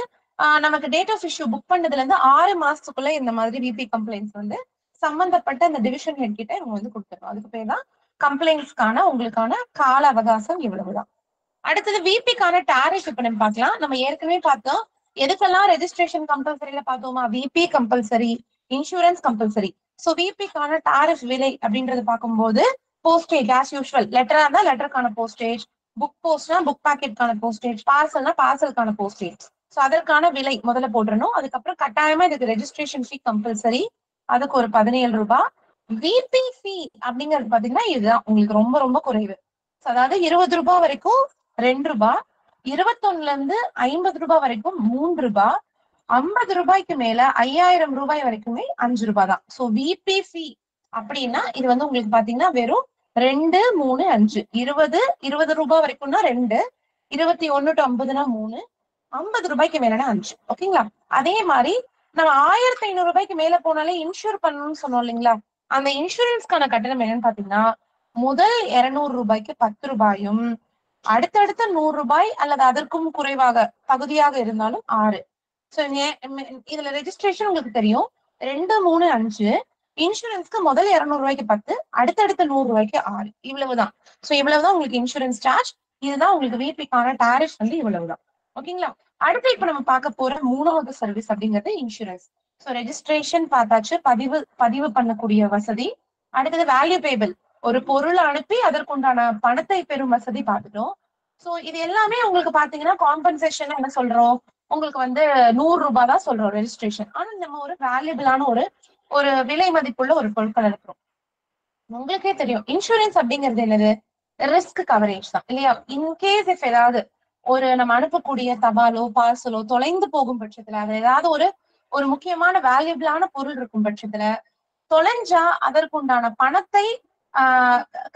நமக்கு டேட் ஆஃப் இஷ்யூ புக் பண்ணதுல இருந்து 6 மாசத்துக்குள்ள இந்த மாதிரி விபி கம்ப்ளைண்ட்ஸ் வந்து சம்பந்தப்பட்ட அந்த டிவிஷன் ஹெட் கிட்ட இவங்க வந்து கொடுத்துருவோம். அதுக்கு பேர் தான் கம்ப்ளைண்ட்ஸ்க்கான உங்களுக்கான கால அவகாசம் இவ்வளவுதான். அடுத்தது விபிக்கான டாரிஃப் இப்ப நம்ம பார்க்கலாம். நம்ம ஏற்கனவே பார்த்தோம் எதுக்கெல்லாம் ரெஜிஸ்ட்ரேஷன் கம்பல்சரியில பார்த்தோமா, VP compulsory, insurance compulsory. So விபிக்கான டாரிஃப் விலை அப்படின்றது பார்க்கும்போது போஸ்டேஜ் ஆஸ் யூஷுவல், லெட்டரா இருந்தா லெட்டருக்கான போஸ்டேஜ், புக் போஸ்ட்னா புக் பேக்கெட்கான போஸ்டேஜ், பார்சல்னா பார்சலுக்கான போஸ்டேஜ். சோ அதற்கான விலை முதல்ல போட்டுறணும். அதுக்கப்புறம் கட்டாயமா இதுக்கு ரெஜிஸ்ட்ரேஷன் ஃபீ கம்பல்சரி, அதுக்கு ஒரு 17 ரூபாய். விபி ஃபீ அப்படிங்கிறது பாத்தீங்கன்னா இதுதான் உங்களுக்கு ரொம்ப ரொம்ப குறைவு. அதாவது 20 ரூபாய் வரைக்கும் 2 ரூபாய், 21ல இருந்து 50 ரூபாய் வரைக்கும் 3 ரூபாய், 50 ரூபாய்க்கு மேல 5000 ரூபாய் வரைக்குமே 5 ரூபாய் தான். சோ விபி ஃபீ அப்படின்னா இது வந்து உங்களுக்கு பாத்தீங்கன்னா வெறும் 2, 3, 5 20 ரூபாய் வரைக்கும்னா 2, 21 to 50னா 3, 50 ரூபாய்க்கு மேலனா 5. ஓகேங்களா? அதே மாதிரி நம்ம 1500 ரூபாய்க்கு மேல போனாலே இன்சூர் பண்ணணும்னு சொன்னோம் இல்லைங்களா? அந்த இன்சூரன்ஸ்க்கான கட்டணம் என்னன்னு பாத்தீங்கன்னா முதல் 200 ரூபாய்க்கு 10 ரூபாயும், அடுத்தடுத்த 100 ரூபாய் அல்லது அதற்கும் குறைவாக பகுதியாக இருந்தாலும் 6. சோ இதுல ரெஜிஸ்ட்ரேஷன் உங்களுக்கு தெரியும் 2, 3, 5. இன்சூரன்ஸ்க்கு முதல் 200 ரூபாய்க்கு 10, அடுத்தடுத்த 100 ரூபாய்க்கு 6. இவ்வளவுதான். சோ இவ்வளவுதான் உங்களுக்கு இன்சூரன்ஸ் சார்ஜ். இதுதான் உங்களுக்கு விபிக்கான டாரிஃப் வந்து இவ்வளவுதான். ஓகேங்களா? அடுத்து இப்ப நம்ம பார்க்க போற 3வது சர்வீஸ் அப்படிங்கிறது இன்சூரன்ஸ். சோ ரெஜிஸ்ட்ரேஷன் பார்த்தாச்சு, பதிவு பண்ணக்கூடிய வசதி. அடுத்தது வேல்யூ பேபிள், ஒரு பொருள் அனுப்பி அதற்குண்டான பணத்தை பெறும் வசதி பார்த்துட்டோம். சோ இது எல்லாமே உங்களுக்கு பாத்தீங்கன்னா காம்பன்சேஷன் என்ன சொல்றோம், உங்களுக்கு வந்து 100 ரூபாய் தான் சொல்றோம் ரெஜிஸ்ட்ரேஷன். ஆனா நம்ம ஒரு வேல்யூபிளான ஒரு விலை மதிப்புள்ள ஒரு பொருட்கள் அனுப்புறோம். உங்களுக்கே தெரியும் இன்சூரன்ஸ் அப்படிங்கிறது என்னது, ரிஸ்க் கவரேஜ் தான் இல்லையா? இன்கேஸ் இஃப் ஏதாவது ஒரு நம்ம அனுப்பக்கூடிய தபாலோ பார்சலோ தொலைந்து போகும் பட்சத்துல, அது ஏதாவது ஒரு முக்கியமான வேல்யூபிளான பொருள் இருக்கும் பட்சத்துல தொலைஞ்சா அதற்குண்டான பணத்தை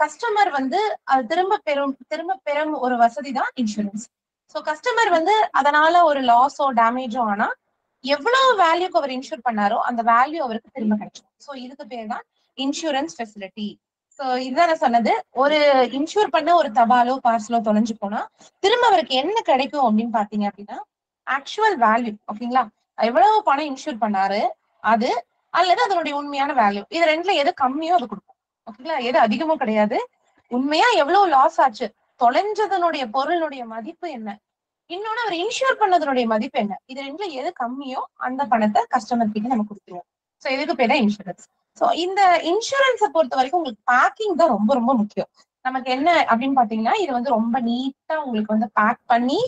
கஸ்டமர் வந்து அது திரும்ப பெறும் ஒரு வசதி தான் இன்சூரன்ஸ். சோ கஸ்டமர் வந்து அதனால ஒரு லாஸோ டேமேஜோ ஆனா எவ்வளவு வேல்யூக்கு அவர் இன்சூர் பண்ணாரோ அந்த வேல்யூ அவருக்கு திரும்ப கிடைக்கும். சோ இதுக்கு பேர் தான் இன்சூரன்ஸ் ஃபெசிலிட்டி. சோ இதுதான் நான் சொன்னது, ஒரு இன்சூர் பண்ண ஒரு தபாலோ பார்சலோ தொலைஞ்சு போனா திரும்ப அவருக்கு என்ன கிடைக்கும் அப்படின்னு பாத்தீங்க அப்படின்னா ஆக்சுவல் வேல்யூ. ஓகேங்களா? எவ்வளவு பணம் இன்சூர் பண்ணாரு அது, அல்லது அதனுடைய உண்மையான வேல்யூ. இது ரெண்டுல எது கம்மியோ அது கொடுக்கும். ஓகேங்களா? எது அதிகமும் கிடையாது. உண்மையா எவ்வளவு லாஸ் ஆச்சு, தொலைஞ்சதனுடைய பொருளுடைய மதிப்பு என்ன, இன்னொன்னு அவர் இன்சூர் பண்ணதனுடைய மதிப்பு என்ன, இது ரெண்டுல எது கம்மியோ அந்த பணத்தை கஸ்டமர் கிட்ட நம்ம கொடுத்துருவோம். சோ இதுக்கு பேர் தான் இன்சூரன்ஸ். சோ இந்த இன்சூரன்ஸை பொறுத்த வரைக்கும் உங்களுக்கு பேக்கிங் தான் ரொம்ப ரொம்ப முக்கியம். நமக்கு என்ன அப்படின்னு பாத்தீங்கன்னா இது வந்து ரொம்ப நீட்டா உங்களுக்கு வந்து பேக் பண்ணி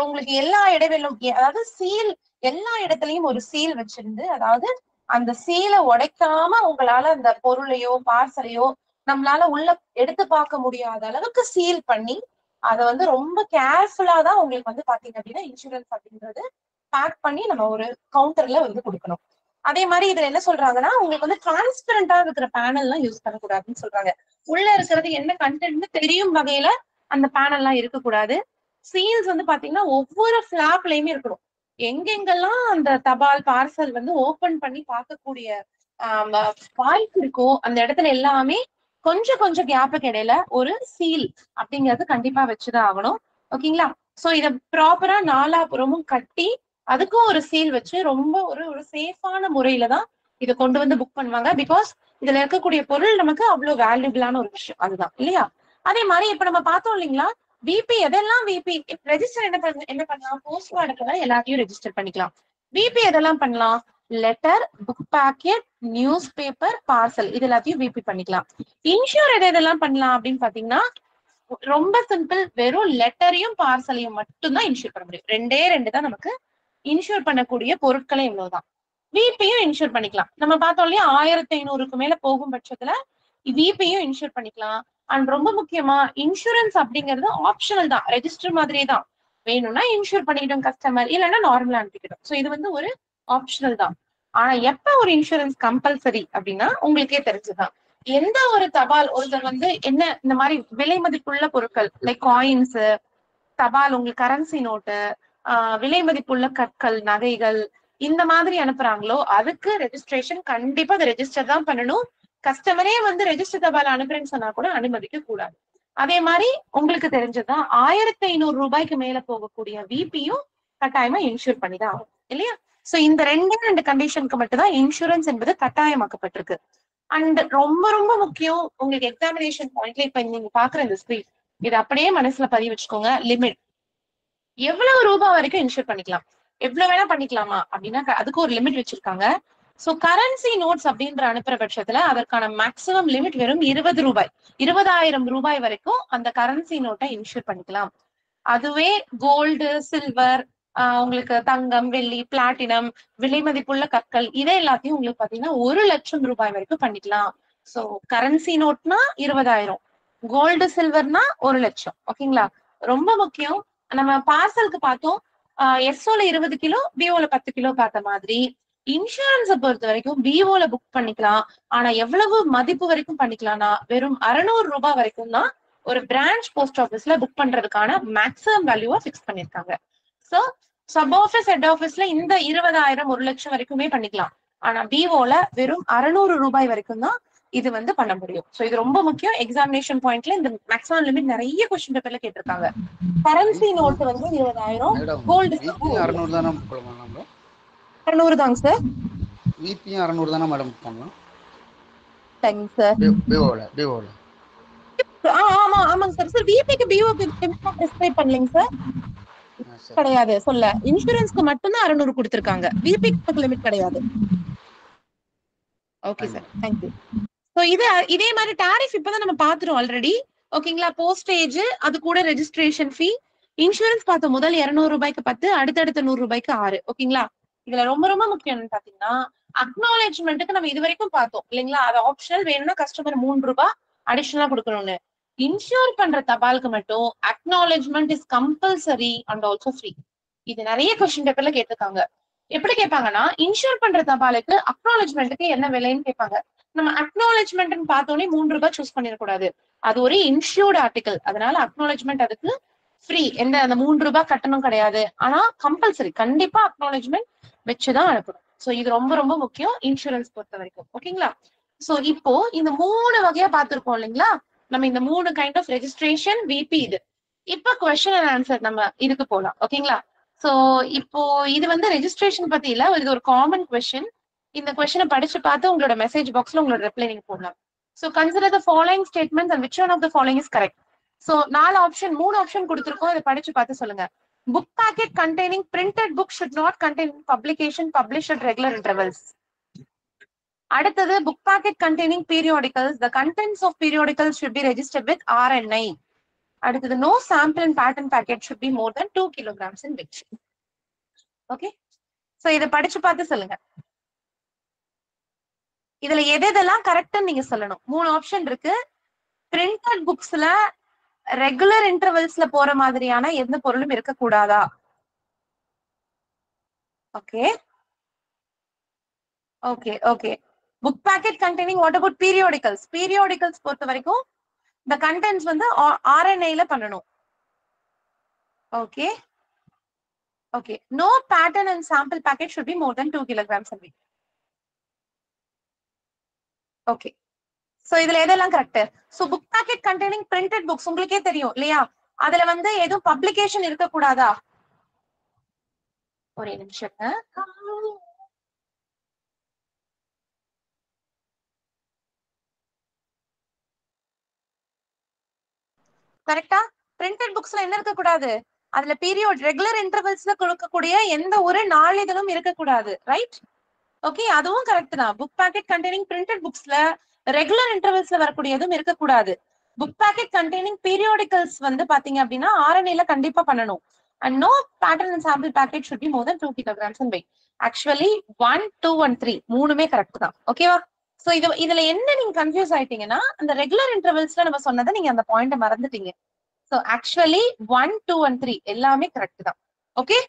உங்களுக்கு எல்லா இடைவெளியும், அதாவது சீல், எல்லா இடத்துலயும் ஒரு சீல் வச்சிருந்து, அதாவது அந்த சீலை உடைக்காம உங்களால அந்த பொருளையோ பார்சலையோ நம்மளால உள்ள எடுத்து பார்க்க முடியாத அளவுக்கு சீல் பண்ணி அதை வந்து ரொம்ப கேர்ஃபுல்லா தான் உங்களுக்கு வந்து பாத்தீங்க அப்படின்னா இன்சூரன்ஸ் அப்படின்றது பேக் பண்ணி நம்ம ஒரு கவுண்டர்ல வந்து கொடுக்கணும். அதே மாதிரி இதுல என்ன சொல்றாங்கன்னா உங்களுக்கு வந்து டிரான்ஸ்பரண்டா இருக்கிற பேனல் எல்லாம் யூஸ் பண்ணக்கூடாதுன்னு சொல்றாங்க. உள்ள இருக்கிறது என்ன கண்டென்ட்னு தெரியும் வகையில அந்த பேனல் எல்லாம் இருக்கக்கூடாது. சீல்ஸ் வந்து பாத்தீங்கன்னா ஒவ்வொரு பிளாப்லயுமே இருக்கணும். எங்கெங்கெல்லாம் அந்த தபால் பார்சல் வந்து ஓபன் பண்ணி பார்க்கக்கூடிய வாய்ப்பு இருக்கோ அந்த இடத்துல எல்லாமே கொஞ்சம் கொஞ்சம் கேப்புக்கு இடையில ஒரு சீல் அப்படிங்கிறது கண்டிப்பா வச்சுதான் ஆகணும். ஓகேங்களா? சோ இத ப்ராப்பரா நாலாபுறமும் கட்டி அதுக்கும் ஒரு சீல் வச்சு ரொம்ப ஒரு சேஃபான முறையில தான் இதை கொண்டு வந்து புக் பண்ணுவாங்க. பிகாஸ் இதுல இருக்கக்கூடிய பொருள் நமக்கு அவ்வளவு வேல்யூபிளான ஒரு விஷயம், அதுதான் இல்லையா? அதே மாதிரி இப்ப நம்ம பார்த்தோம் இல்லைங்களா, விபி எதெல்லாம் விபி ரெஜிஸ்டர் என்ன பண்ணலாம், போஸ்ட் கார்டுக்கு எல்லாத்தையும் ரெஜிஸ்டர் பண்ணிக்கலாம். விபி எதெல்லாம் பண்ணலாம், letter, book packet, news paper, parcel, இது எல்லாத்தையும் விபி பண்ணிக்கலாம். இன்சூர் எதெல்லாம் பண்ணலாம் அப்படின்னு பாத்தீங்கன்னா ரொம்ப சிம்பிள், வெறும் லெட்டரையும் பார்சலையும் மட்டும்தான் இன்சூர் பண்ண முடியும். ரெண்டே தான் நமக்கு இன்சூர் பண்ணக்கூடிய பொருட்களே இவ்வளவுதான். விபியும் இன்சூர் பண்ணிக்கலாம். நம்ம பார்த்தோம் இல்லையா 1500க்கு மேல போகும் பட்சத்துல விபியும் இன்சூர் பண்ணிக்கலாம். அண்ட் ரொம்ப முக்கியமா இன்சூரன்ஸ் அப்படிங்கிறது ஆப்ஷனல் தான், ரெஜிஸ்டர் மாதிரியே தான். வேணும்னா இன்சூர் பண்ணிக்கிட்டோம் கஸ்டமர், இல்லைன்னா நார்மலா அனுப்பிக்கிட்டோம். சோ இது வந்து ஒரு ஆப்ஷனல் தான். ஆனா எப்ப ஒரு இன்சூரன்ஸ் கம்பல்சரி அப்படின்னா உங்களுக்கே தெரிஞ்சுதான். எந்த ஒரு தபால் ஒருத்தர் வந்து என்ன இந்த மாதிரி விலை மதிப்புள்ள பொருட்கள் லைக் காயின்ஸ், தபால், உங்களுக்கு கரன்சி நோட்டு, விலை மதிப்புள்ள கற்கள், நகைகள் இந்த மாதிரி அனுப்புறாங்களோ அதுக்கு ரெஜிஸ்ட்ரேஷன் கண்டிப்பா அதை ரெஜிஸ்டர் தான் பண்ணணும். கஸ்டமரே வந்து ரெஜிஸ்டர் தபால் அனுப்புறேன்னு சொன்னா கூட அனுமதிக்க கூடாது. அதே மாதிரி உங்களுக்கு தெரிஞ்சதுதான் 1500 ரூபாய்க்கு மேல போகக்கூடிய விபியும் கட்டாயமா இன்சூர் பண்ணிதான் ஆகும் இல்லையா? சோ இந்த ரெண்டு கண்டிஷனுக்கு மட்டும்தான் இன்சூரன்ஸ் என்பது கட்டாயமாக்கப்பட்டிருக்கு. அண்ட் ரொம்ப ரொம்ப முக்கியம், உங்களுக்கு எக்ஸாமினேஷன் பாயிண்ட்ல இப்ப நீங்க பாக்குற இந்த ஸ்கிரீன் இது அப்படியே மனசுல பதிவு வச்சுக்கோங்க. லிமிட் எவ்வளவு ரூபாய் வரைக்கும் இன்சூர் பண்ணிக்கலாம், எவ்வளவு வேணா பண்ணிக்கலாமா அப்படின்னா அதுக்கு ஒரு லிமிட் வச்சிருக்காங்க. சோ கரன்சி நோட்ஸ் அப்படின்ற அனுப்புற பட்சத்துல அதற்கான மேக்சிமம் லிமிட் வெறும் 20 ரூபாய், 20,000 ரூபாய் வரைக்கும் அந்த கரன்சி நோட்டை இன்சூர் பண்ணிக்கலாம். அதுவே கோல்டு, சில்வர், உங்களுக்கு தங்கம், வெள்ளி, பிளாட்டினம், விலை மதிப்புள்ள கற்கள் இதை எல்லாத்தையும் உங்களுக்கு பாத்தீங்கன்னா 1,00,000 வரைக்கும் பண்ணிக்கலாம். சோ கரன்சி நோட்னா 20,000, கோல்டு சில்வர்னா 1,00,000. ஓகேங்களா? ரொம்ப முக்கியம். நம்ம பார்சலுக்கு பார்த்தோம், எஸ்ஓல 20 கிலோ, பிஓல 10 கிலோ பார்த்த மாதிரி இன்சூரன்ஸை பொறுத்த வரைக்கும் பிஓல புக் பண்ணிக்கலாம். ஆனா எவ்வளவு மதிப்பு வரைக்கும் பண்ணிக்கலாம்னா வெறும் 600 வரைக்கும் தான் ஒரு பிரான்ச் போஸ்ட் ஆபீஸ்ல புக் பண்றதுக்கான மேக்ஸிமம் வேல்யூவா பிக்ஸ் பண்ணிருக்காங்க. சோ சப் ஆபீஸ், ஹெட் ஆபீஸ்ல இந்த 20,000, 1,00,000 வரைக்குமே பண்ணிக்கலாம். ஆனா பிஓல வெறும் 600 வரைக்கும் தான் இது வந்து பண்ண முடியும். சோ இது ரொம்ப முக்கியம். எக்ஸாமினேஷன் பாயிண்ட்ல இந்த மேக்ஸிமம் லிமிட் நிறைய கொஸ்டின் பேப்பர்ல கேட்டிருக்காங்க. கரன்சி நோட் வந்து 20,000, கோல்டு 600 தானே போடலாம். 600 தாங்க சார். விபியும் 600 தானே மேடம் பண்ணலாம். Thanks sir. பிஓல ஆமா ஆமாங்க சார். சார் விபிக்கு பிஓக்கு பிரிஸ்கிரைப் பண்ணலங்க சார். கிடையாது சொல்ல. இன்சூரன்ஸ்க்கு மட்டும் தான் 600 கொடுத்திருக்காங்க. விபிக்கு லிமிட் கிடையாது. Okay sir, thank you. So இதே மாதிரி டாரிஃப் இப்பதான் நம்ம பாத்துறோம் ஆல்ரெடி. ஓகேங்களா? போஸ்டேஜ், அது கூட ரெஜிஸ்ட்ரேஷன் ஃபீ, இன்சூரன்ஸ் பார்த்தோம். முதல் 200 10, அடுத்தடுத்த 100 6. ஓகேங்களா? இதுல ரொம்ப ரொம்ப முக்கியம் என்னன்னு பாத்தீங்கன்னா அக்னாலேஜ்மெண்ட்டுக்கு நம்ம இது வரைக்கும் பார்த்தோம் இல்லைங்களா? அது ஆப்ஷனல். வேணும்னா கஸ்டமர் 3 ரூபாய் அடிஷனலா கொடுக்கணும்னு. இன்சூர் பண்ற தபாலுக்கு மட்டும் acknowledgement is compulsory and also free. இது நிறைய கொஸ்டின் பேப்பர்ல கேட்டிருக்காங்க. எப்படி கேட்பாங்கன்னா இன்சூர் பண்ற தபாலுக்கு அக்னாலேஜ்மெண்ட்டுக்கு என்ன விலைன்னு கேட்பாங்க. நம்ம அக்னாலேஜ்மெண்ட் பார்த்தோன்னே 3 ரூபாய் சூஸ் பண்ணிடக்கூடாது. அது ஒரு இன்சூர்டு ஆர்டிகல். அதனால அக்னாலேஜ்மெண்ட் அதுக்கு ஃப்ரீ. எந்த அந்த 3 ரூபாய் கட்டணம் கிடையாது. ஆனா கம்பல்சரி கண்டிப்பா அக்னாலேஜ்மெண்ட் வச்சுதான் அனுப்பணும். சோ இது ரொம்ப ரொம்ப முக்கியம் இன்சூரன்ஸ் பொறுத்த வரைக்கும். ஓகேங்களா? சோ இப்போ இந்த 3 வகையா பார்த்திருக்கோம் இல்லைங்களா? நம்ம இந்த 3 கைண்ட் ஆஃப் ரெஜிஸ்ட்ரேஷன், விபி இது. இப்ப கொஸ்டின் அண்ட் ஆன்சர் நம்ம இதுக்கு போலாம். ஓகேங்களா? சோ இப்போ இது வந்து ரெஜிஸ்ட்ரேஷன் பத்தி இல்ல, இது ஒரு காமன் கொஸ்டின். இந்த கொஸ்டினை படிச்சு பார்த்து உங்களோட மெசேஜ் பாக்ஸ்ல உங்களோட ரிப்ளை நீங்க போடலாம். So consider the following statements and which one of the following is correct. So 3 option கொடுத்திருக்கோம். இதை படிச்சு பார்த்து சொல்லுங்க. Book packet containing printed book should not contain publication published at regular intervals. அடுத்தது book packet containing periodicals, the contents of periodicals should be registered with RNI. அடுத்தது no sample and pattern packet should be more than 2 kilograms in weight. Okay, so இத படிச்சு பார்த்து சொல்லுங்க. இதுல எதெல்லாம் கரெக்ட்னு நீங்க சொல்லணும். 3 ஆப்ஷன் இருக்கு. பிரிண்டட் புக்ஸ்ல ரெகுலர் இன்டர்வல்ஸ்ல போற மாதிரியான எந்த பொருளும் இருக்க கூடாதா? Okay okay okay. Book packet containing what about periodicals? Periodicals பொறுத்த வரைக்கும் the contents வந்து RNA ல பண்ணணும். Okay okay. no pattern and sample packet should be more than 2 kilograms in weight. Okay, so இதுல எதெல்லாம் correct? So book packet containing printed books உங்களுக்கே தெரியும் இல்லையா? அதுல வந்து எதுவும் பப்ளிகேஷன் இருக்க கூடாதா? ஒரே நிமிஷம். கரெக்டா? பிரிண்டட் புக்ஸ்ல என்ன இருக்க கூடாது? அதுல பீரியட் ரெகுலர் இன்டர்வல்ஸ்ல கொடுக்கக்கூடிய எந்த ஒரு நாளிதழும் இருக்கக்கூடாது. ரைட்? ஓகே, அதுவும் கரெக்ட் தான். புக் பேக்கெட் கண்டெய்னிங் பிரிண்டட் புக்ஸ்ல ரெகுலர் இன்டர்வல்ஸ்ல வரக்கூடியதும் இருக்கக்கூடாது. புக் பேக்கெட் கண்டெய்னிங் பீரியோடிகல்ஸ் வந்து பாத்தீங்க அப்படின்னா RNA ல கண்டிப்பா பண்ணணும். And no pattern and sample packet should be more then 2 kilograms in weight. Actually 1, 2 and 3 மூணுமே கரெக்ட் தான். ஓகேவா? சோ இதுல என்ன நீங்க கன்ஃபியூஸ் ஆயிட்டீங்கன்னா அந்த ரெகுலர் இன்டர்வல்ஸ்ல நம்ம சொன்னதை நீங்க அந்த பாயிண்ட மறந்துட்டீங்க. சோ ஆக்சுவலி 1, 2 and 3 எல்லாமே கரெக்ட் தான். Okay,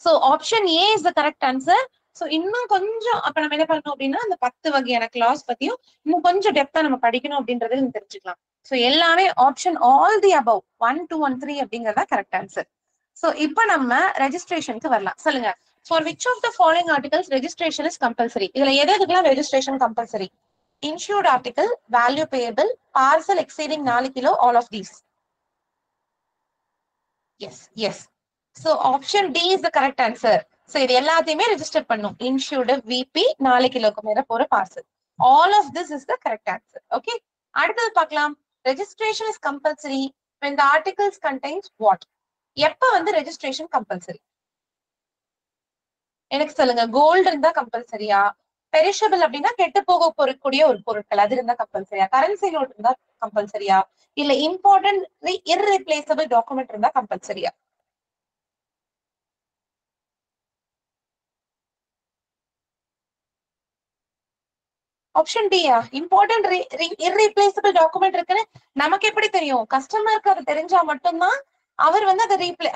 so option A is the correct answer. So இன்னும் கொஞ்சம் அப்ப நம்ம என்ன பண்ணணும் அப்படின்னா அந்த 10 வகையான கிளாஸ் பத்தியும் இன்னும் கொஞ்சம் டெப்தா நம்ம படிக்கணும் அப்படின்றத தெரிஞ்சுக்கலாம். சோ எல்லாமே option all the above 1, 2 and 3 அப்படிங்கறத கரெக்ட் ஆன்சர். சோ இப்போ நம்ம ரெஜிஸ்ட்ரேஷனுக்கு வரலாம். சொல்லுங்க. For which of the following articles registration is compulsory? இதுல எதுக்கெல்லாம் registration compulsory? Insured article, value payable, parcel exceeding 4 kilo, all of these. Yes, yes. So option D is the correct answer. So இது எல்லாத்தையுமே register பண்ணும். Insured, VP, 4 கிலோக்கு மேல போற parcel. All of this is the correct answer. Okay. அடுத்தது பார்க்கலாம். Registration is compulsory when the articles contains what? எப்ப வந்து ரெஜிஸ்ட்ரேஷன் கம்பல்சரி? எனக்கு சொல்லுங்க. கோல்டு இருந்தா கம்பல்சரியா? பெரிஷபிள் அப்படின்னா கெட்டு போக பொருட்கூடிய ஒரு பொருட்கள் அது இருந்தா கம்பல்சரியா? கரன்சி நோட் இருந்தா கம்பல்சரியா? இல்ல இம்பார்ட்டன்ட் இர்ரிப்ளேசபிள் டாக்குமெண்ட் இருந்தா கம்பல்சரியா? ஆப்ஷன் டியா? இம்பார்ட்டன்ட் இர்ரீப்ளேசபிள் டாக்குமெண்ட் இருக்குன்னு நமக்கு எப்படி தெரியும்? கஸ்டமருக்கு அது தெரிஞ்சா மட்டும்தான் அவர் வந்து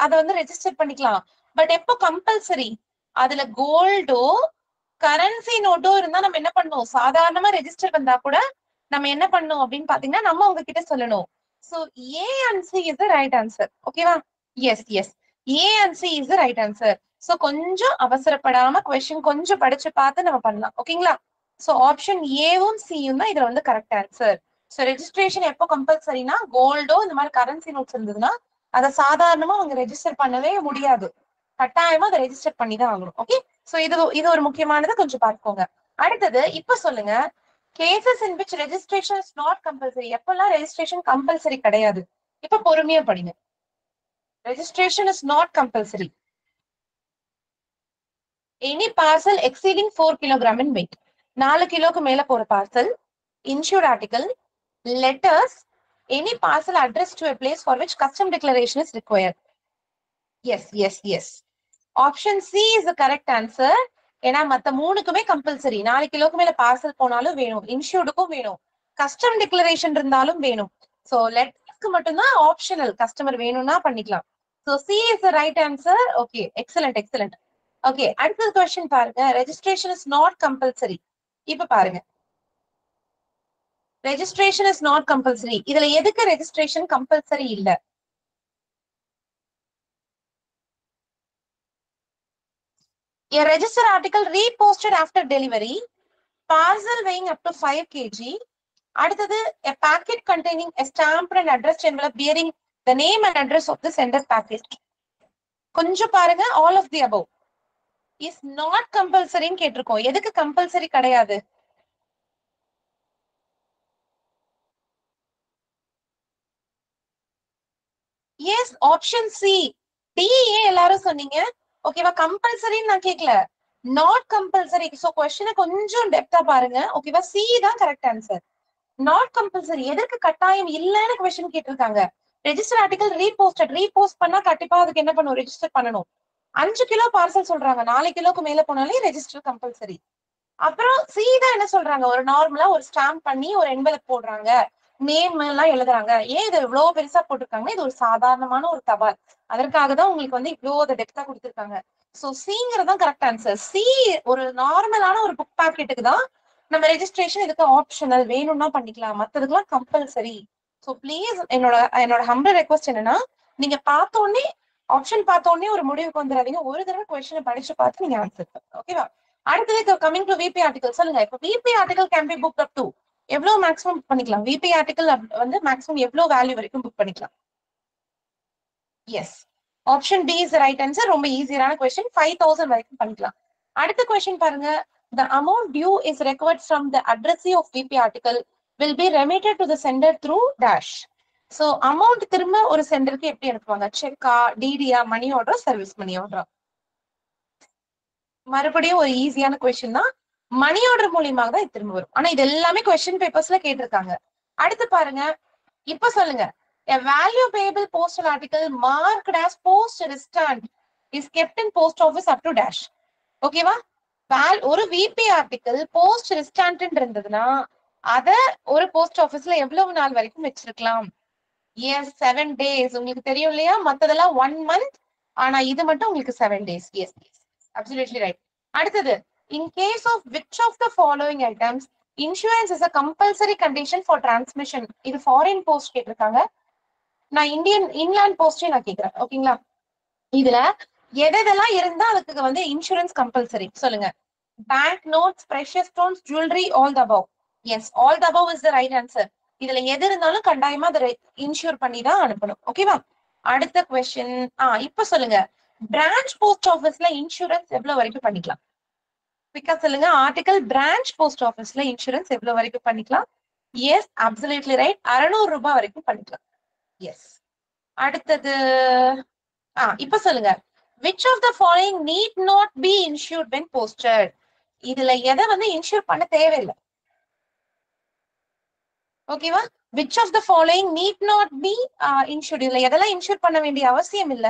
அதை வந்து ரெஜிஸ்டர் பண்ணிக்கலாம். பட் எப்போ கம்பல்சரி? அதுல கோல்டோ கரன்சி நோட்டோ இருந்தா நம்ம என்ன பண்ணணும்? சாதாரணமா ரெஜிஸ்டர் வந்தா கூட நம்ம என்ன பண்ணணும் அப்படின்னு பாத்தீங்கன்னா நம்ம உங்ககிட்ட சொல்லணும். So A and C is the right answer. ஓகேவா? Yes yes, A and C is the right answer. So கொஞ்சம் அவசரப்படாம கொஸ்டின் கொஞ்சம் படிச்சு பார்த்து நம்ம பண்ணலாம். ஓகேங்களா? சோ ஆப்ஷன் ஏவும் சியும் தான் இதுல வந்து கரெக்ட் ஆன்சர். சோ ரெஜிஸ்ட்ரேஷன் எப்போ கம்பல்சரினா கோல்டோ இந்த மாதிரி கரன்சி நோட்ஸ் இருந்ததுன்னா அதை சாதாரணமா அவங்க ரெஜிஸ்டர் பண்ணவே முடியாது. கட்டாயமா அதை ரெஜிஸ்டர் பண்ணி தான் ஆகணும். ஓகே, சோ இது ஒரு முக்கியமானதை கொஞ்சம் பார்த்துக்கோங்க. அடுத்தது இப்ப சொல்லுங்க, cases in which registration is not compulsory. எப்பெல்லாம் ரெஜிஸ்ட்ரேஷன் கம்பல்சரி கிடையாது? இப்ப பொறுமையா படிங்க. Registration is not compulsory. Any parcel exceeding 4 kilogram in weight. 4 கிலோக்கு மேல போற parcel, insured article, letters, any parcel addressed to a place for which custom declaration is required. Yes, yes, yes. Option C is the correct answer. ஏன்னா மத்த மூணுக்குமே compulsory. 4 கிலோக்கு மேல parcel போனாலும் வேணும், இன்சூர்டுக்கும் வேணும், கஸ்டம் டிக்ளரேஷன் இருந்தாலும் வேணும். சோ லெட்டர்ஸ்க்கு மட்டும்தான் ஆப்ஷனல், கஸ்டமர் வேணும்னா பண்ணிக்கலாம். So C is the right answer. Okay, excellent, excellent. Okay, அடுத்த கொஸ்டின் பாருங்க. Registration is not compulsory. இப்ப பாருங்க, ரெஜிஸ்ட்ரேஷன் இஸ் நாட் கம்பல்சரி. இதுல எதுக்கு ரெஜிஸ்ட்ரேஷன் கம்பல்சரி இல்ல? A register article reposted after delivery, parcel weighing up to 5 kg. அடுத்தது a packet containing a stamped and addressed envelope bearing the name and address of the sender package. கொஞ்சம் பாருங்க, all of the above is not compulsory ன்னு கேட்டிருக்கோம். எதுக்கு compulsory கிடையாது? S, option C. D ஏன் எல்லாரும் சொன்னீங்க? ஓகேவா? கம்பல்சரின்னு நான் கேட்கல, நாட் கம்பல்சரி. சோ क्वेश्चन கொஞ்சம் டெப்தா பாருங்க. ஓகேவா? சி தான் கரெக்ட் ஆன்சர். Not compulsory. எதற்கு கட்டாயம் இல்லன்னு क्वेश्चन கேட்டிருக்காங்க. ரெஜிஸ்டர் ஆர்டிகல் ரீபோஸ்ட் பண்ணா கண்டிப்பா அதுக்கு என்ன பண்ணும்? ரெஜிஸ்டர் பண்ணணும். 5 கிலோ பார்சல் சொல்றாங்க, 4 கிலோக்கு மேல போனாலே ரெஜிஸ்டர் கம்பல்சரி. அப்புறம் சி தான் என்ன சொல்றாங்க? ஒரு நார்மலா ஒரு ஸ்டாம்ப் பண்ணி ஒரு என்வெலப் போடுறாங்க, நேம் எல்லாம் எழுதுறாங்க. ஏன் இது இவ்வளவு பெருசா போட்டிருக்காங்க? இது ஒரு சாதாரணமான ஒரு தபால், அதற்காக தான் உங்களுக்கு வந்து இவ்வளவு டெப்தா கொடுத்திருக்காங்க. சோ சிங்கிறதான் கரெக்ட் ஆன்சர். சி ஒரு நார்மலான ஒரு புக் பாக்கெட்டுக்கு தான் நம்ம ரெஜிஸ்ட்ரேஷன், இதுக்கு ஆப்ஷனல், வேணும்னா பண்ணிக்கலாம், மத்ததுக்கெல்லாம் கம்பல்சரி. சோ ப்ளீஸ் என்னோட ஹம்பிள் ரெக்வஸ்ட் என்னன்னா, நீங்க பார்த்த உடனே ஆப்ஷன் பார்த்த உடனே ஒரு முடிவுக்கு வந்துடாதீங்க. ஒரு தடவை கொஸ்டினை படிச்சு பார்த்து நீங்க ஆன்சர் பண்ணுங்க. ஓகேவா? அடுத்தது கமிங் டு விபி ஆர்டிகல். சொல்லுங்க, இப்போ VP article can be book up to எவ்வளவு மேக்ஸிமம் புக் பண்ணிக்கலாம்? விபி ஆர்டிகல் வந்து மேக்ஸிமம் எவ்வளவு வேல்யூ வரைக்கும் புக் பண்ணிக்கலாம்? Yes, option D is right answer. ரொம்ப ஈஸியான கொஸ்டின், 5000 வரைக்கும் பண்ணிக்கலாம். அடுத்த கொஸ்டின் பாருங்க. The amount due is required from the addressee of VP article will be remitted to the sender through dash. So amount திரும்ப ஒரு சென்டருக்கு எப்படி அனுப்புவாங்க? செக்கா, டிடியா, money order, service money order? மறுபடியும் ஒரு ஈஸியான கொஸ்டின் தான், மணி ஆர்டர் மூலியமாக தான் திரும்ப வரும். ஆனா இது எல்லாமே கொஸ்டின் பேப்பர்ஸ்ல கேட்டிருக்காங்க. அடுத்து பாருங்க, இப்ப சொல்லுங்க, a value payable postal article marked as post restand is kept in post office up to dash. ஓகேவா? ஒரு விபி ஆர்டிகல் போஸ்ட் ரெஸ்டாண்ட் இருந்ததுன்னா அத ஒரு போஸ்ட் ஆபீஸ்ல எவ்வளவு நாள் வரைக்கும் வச்சிருக்கலாம்? Yes, 7 days. உங்களுக்கு தெரியும் இல்லையா? மத்ததெல்லாம் 1 month, ஆனா இது மட்டும் உங்களுக்கு 7 days. Yes yes, absolutely right. அடுத்தது, in case of which of the following items insurance is a compulsory condition for transmission? இது ஃபாரின் போஸ்ட் கேட்டிருக்காங்க, நான் இன்லேண்ட் போஸ்டே நான் கேட்கிறேன். ஓகேங்களா? இதுல எதெல்லாம் இருந்தா அதுக்கு வந்து இன்சூரன்ஸ் கம்பல்சரி? சொல்லுங்க. Bank notes, precious stones, jewellery, all the above. Yes, all the above is the right answer. இதுல எது இருந்தாலும் கட்டாயமா அதை இன்சூர் பண்ணி தான் அனுப்பணும். ஓகேவா? அடுத்த கொஸ்டின், இப்ப சொல்லுங்க, பிரான்ச் போஸ்ட் ஆபீஸ்ல இன்சூரன்ஸ் எவ்வளவு வரைக்கும் பண்ணிக்கலாம்? குயிக்கா சொல்லுங்க. ஆர்டிகல் பிரான்ச் போஸ்ட் ஆபீஸ்ல இன்சூரன்ஸ் எவ்வளவு வரைக்கும் பண்ணிக்கலாம்? S, absolutely right. 600 ரூபாய் வரைக்கும் பண்ணிக்கலாம். எஸ். அடுத்தது, இப்ப சொல்லுங்க, which of the following need not be insured when posted? இதுல எதை வந்து இன்சூர் பண்ண தேவையில்லை? ஓகேவா? which of the following need not be insured? இதுல எதெல்லாம் இன்சூர் பண்ண வேண்டிய அவசியம் இல்ல?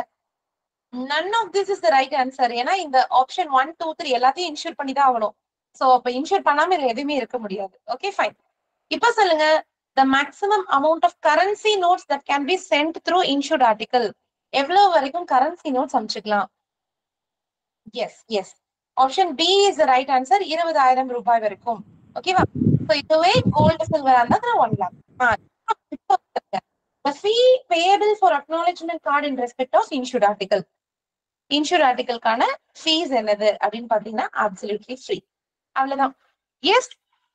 none of this is the right answer. ஏன்னா இந்த ஆப்ஷன் 1, 2, 3 எல்லாத்தையும் இன்சூர் பண்ணி தான் ஆகணும். சோ அப்ப இன்ஷூர் பண்ணாம இதுல எதுவுமே இருக்க முடியாது. Okay fine. இப்ப சொல்லுங்க, the maximum amount of currency notes that can be sent through insured article. எவ்வளவு வரைக்கும் கரன்சி நோட்ஸ் அனுப்பிச்சுக்கலாம்? Yes yes, option B is the right answer. 20,000 ரூபாய் வரைக்கும். ஓகேவா? சோ இதுவே கோல்டு சில்வர் இருந்தா 1 lakh. The fee payable for acknowledgement card in respect of insured article. Insure ஆர்டிகல்கான fees என்னது அப்படின்னு பாத்தீங்கன்னா அப்சல்யூட்லி ஃப்ரீ. அவ்வளவுதான். Yes,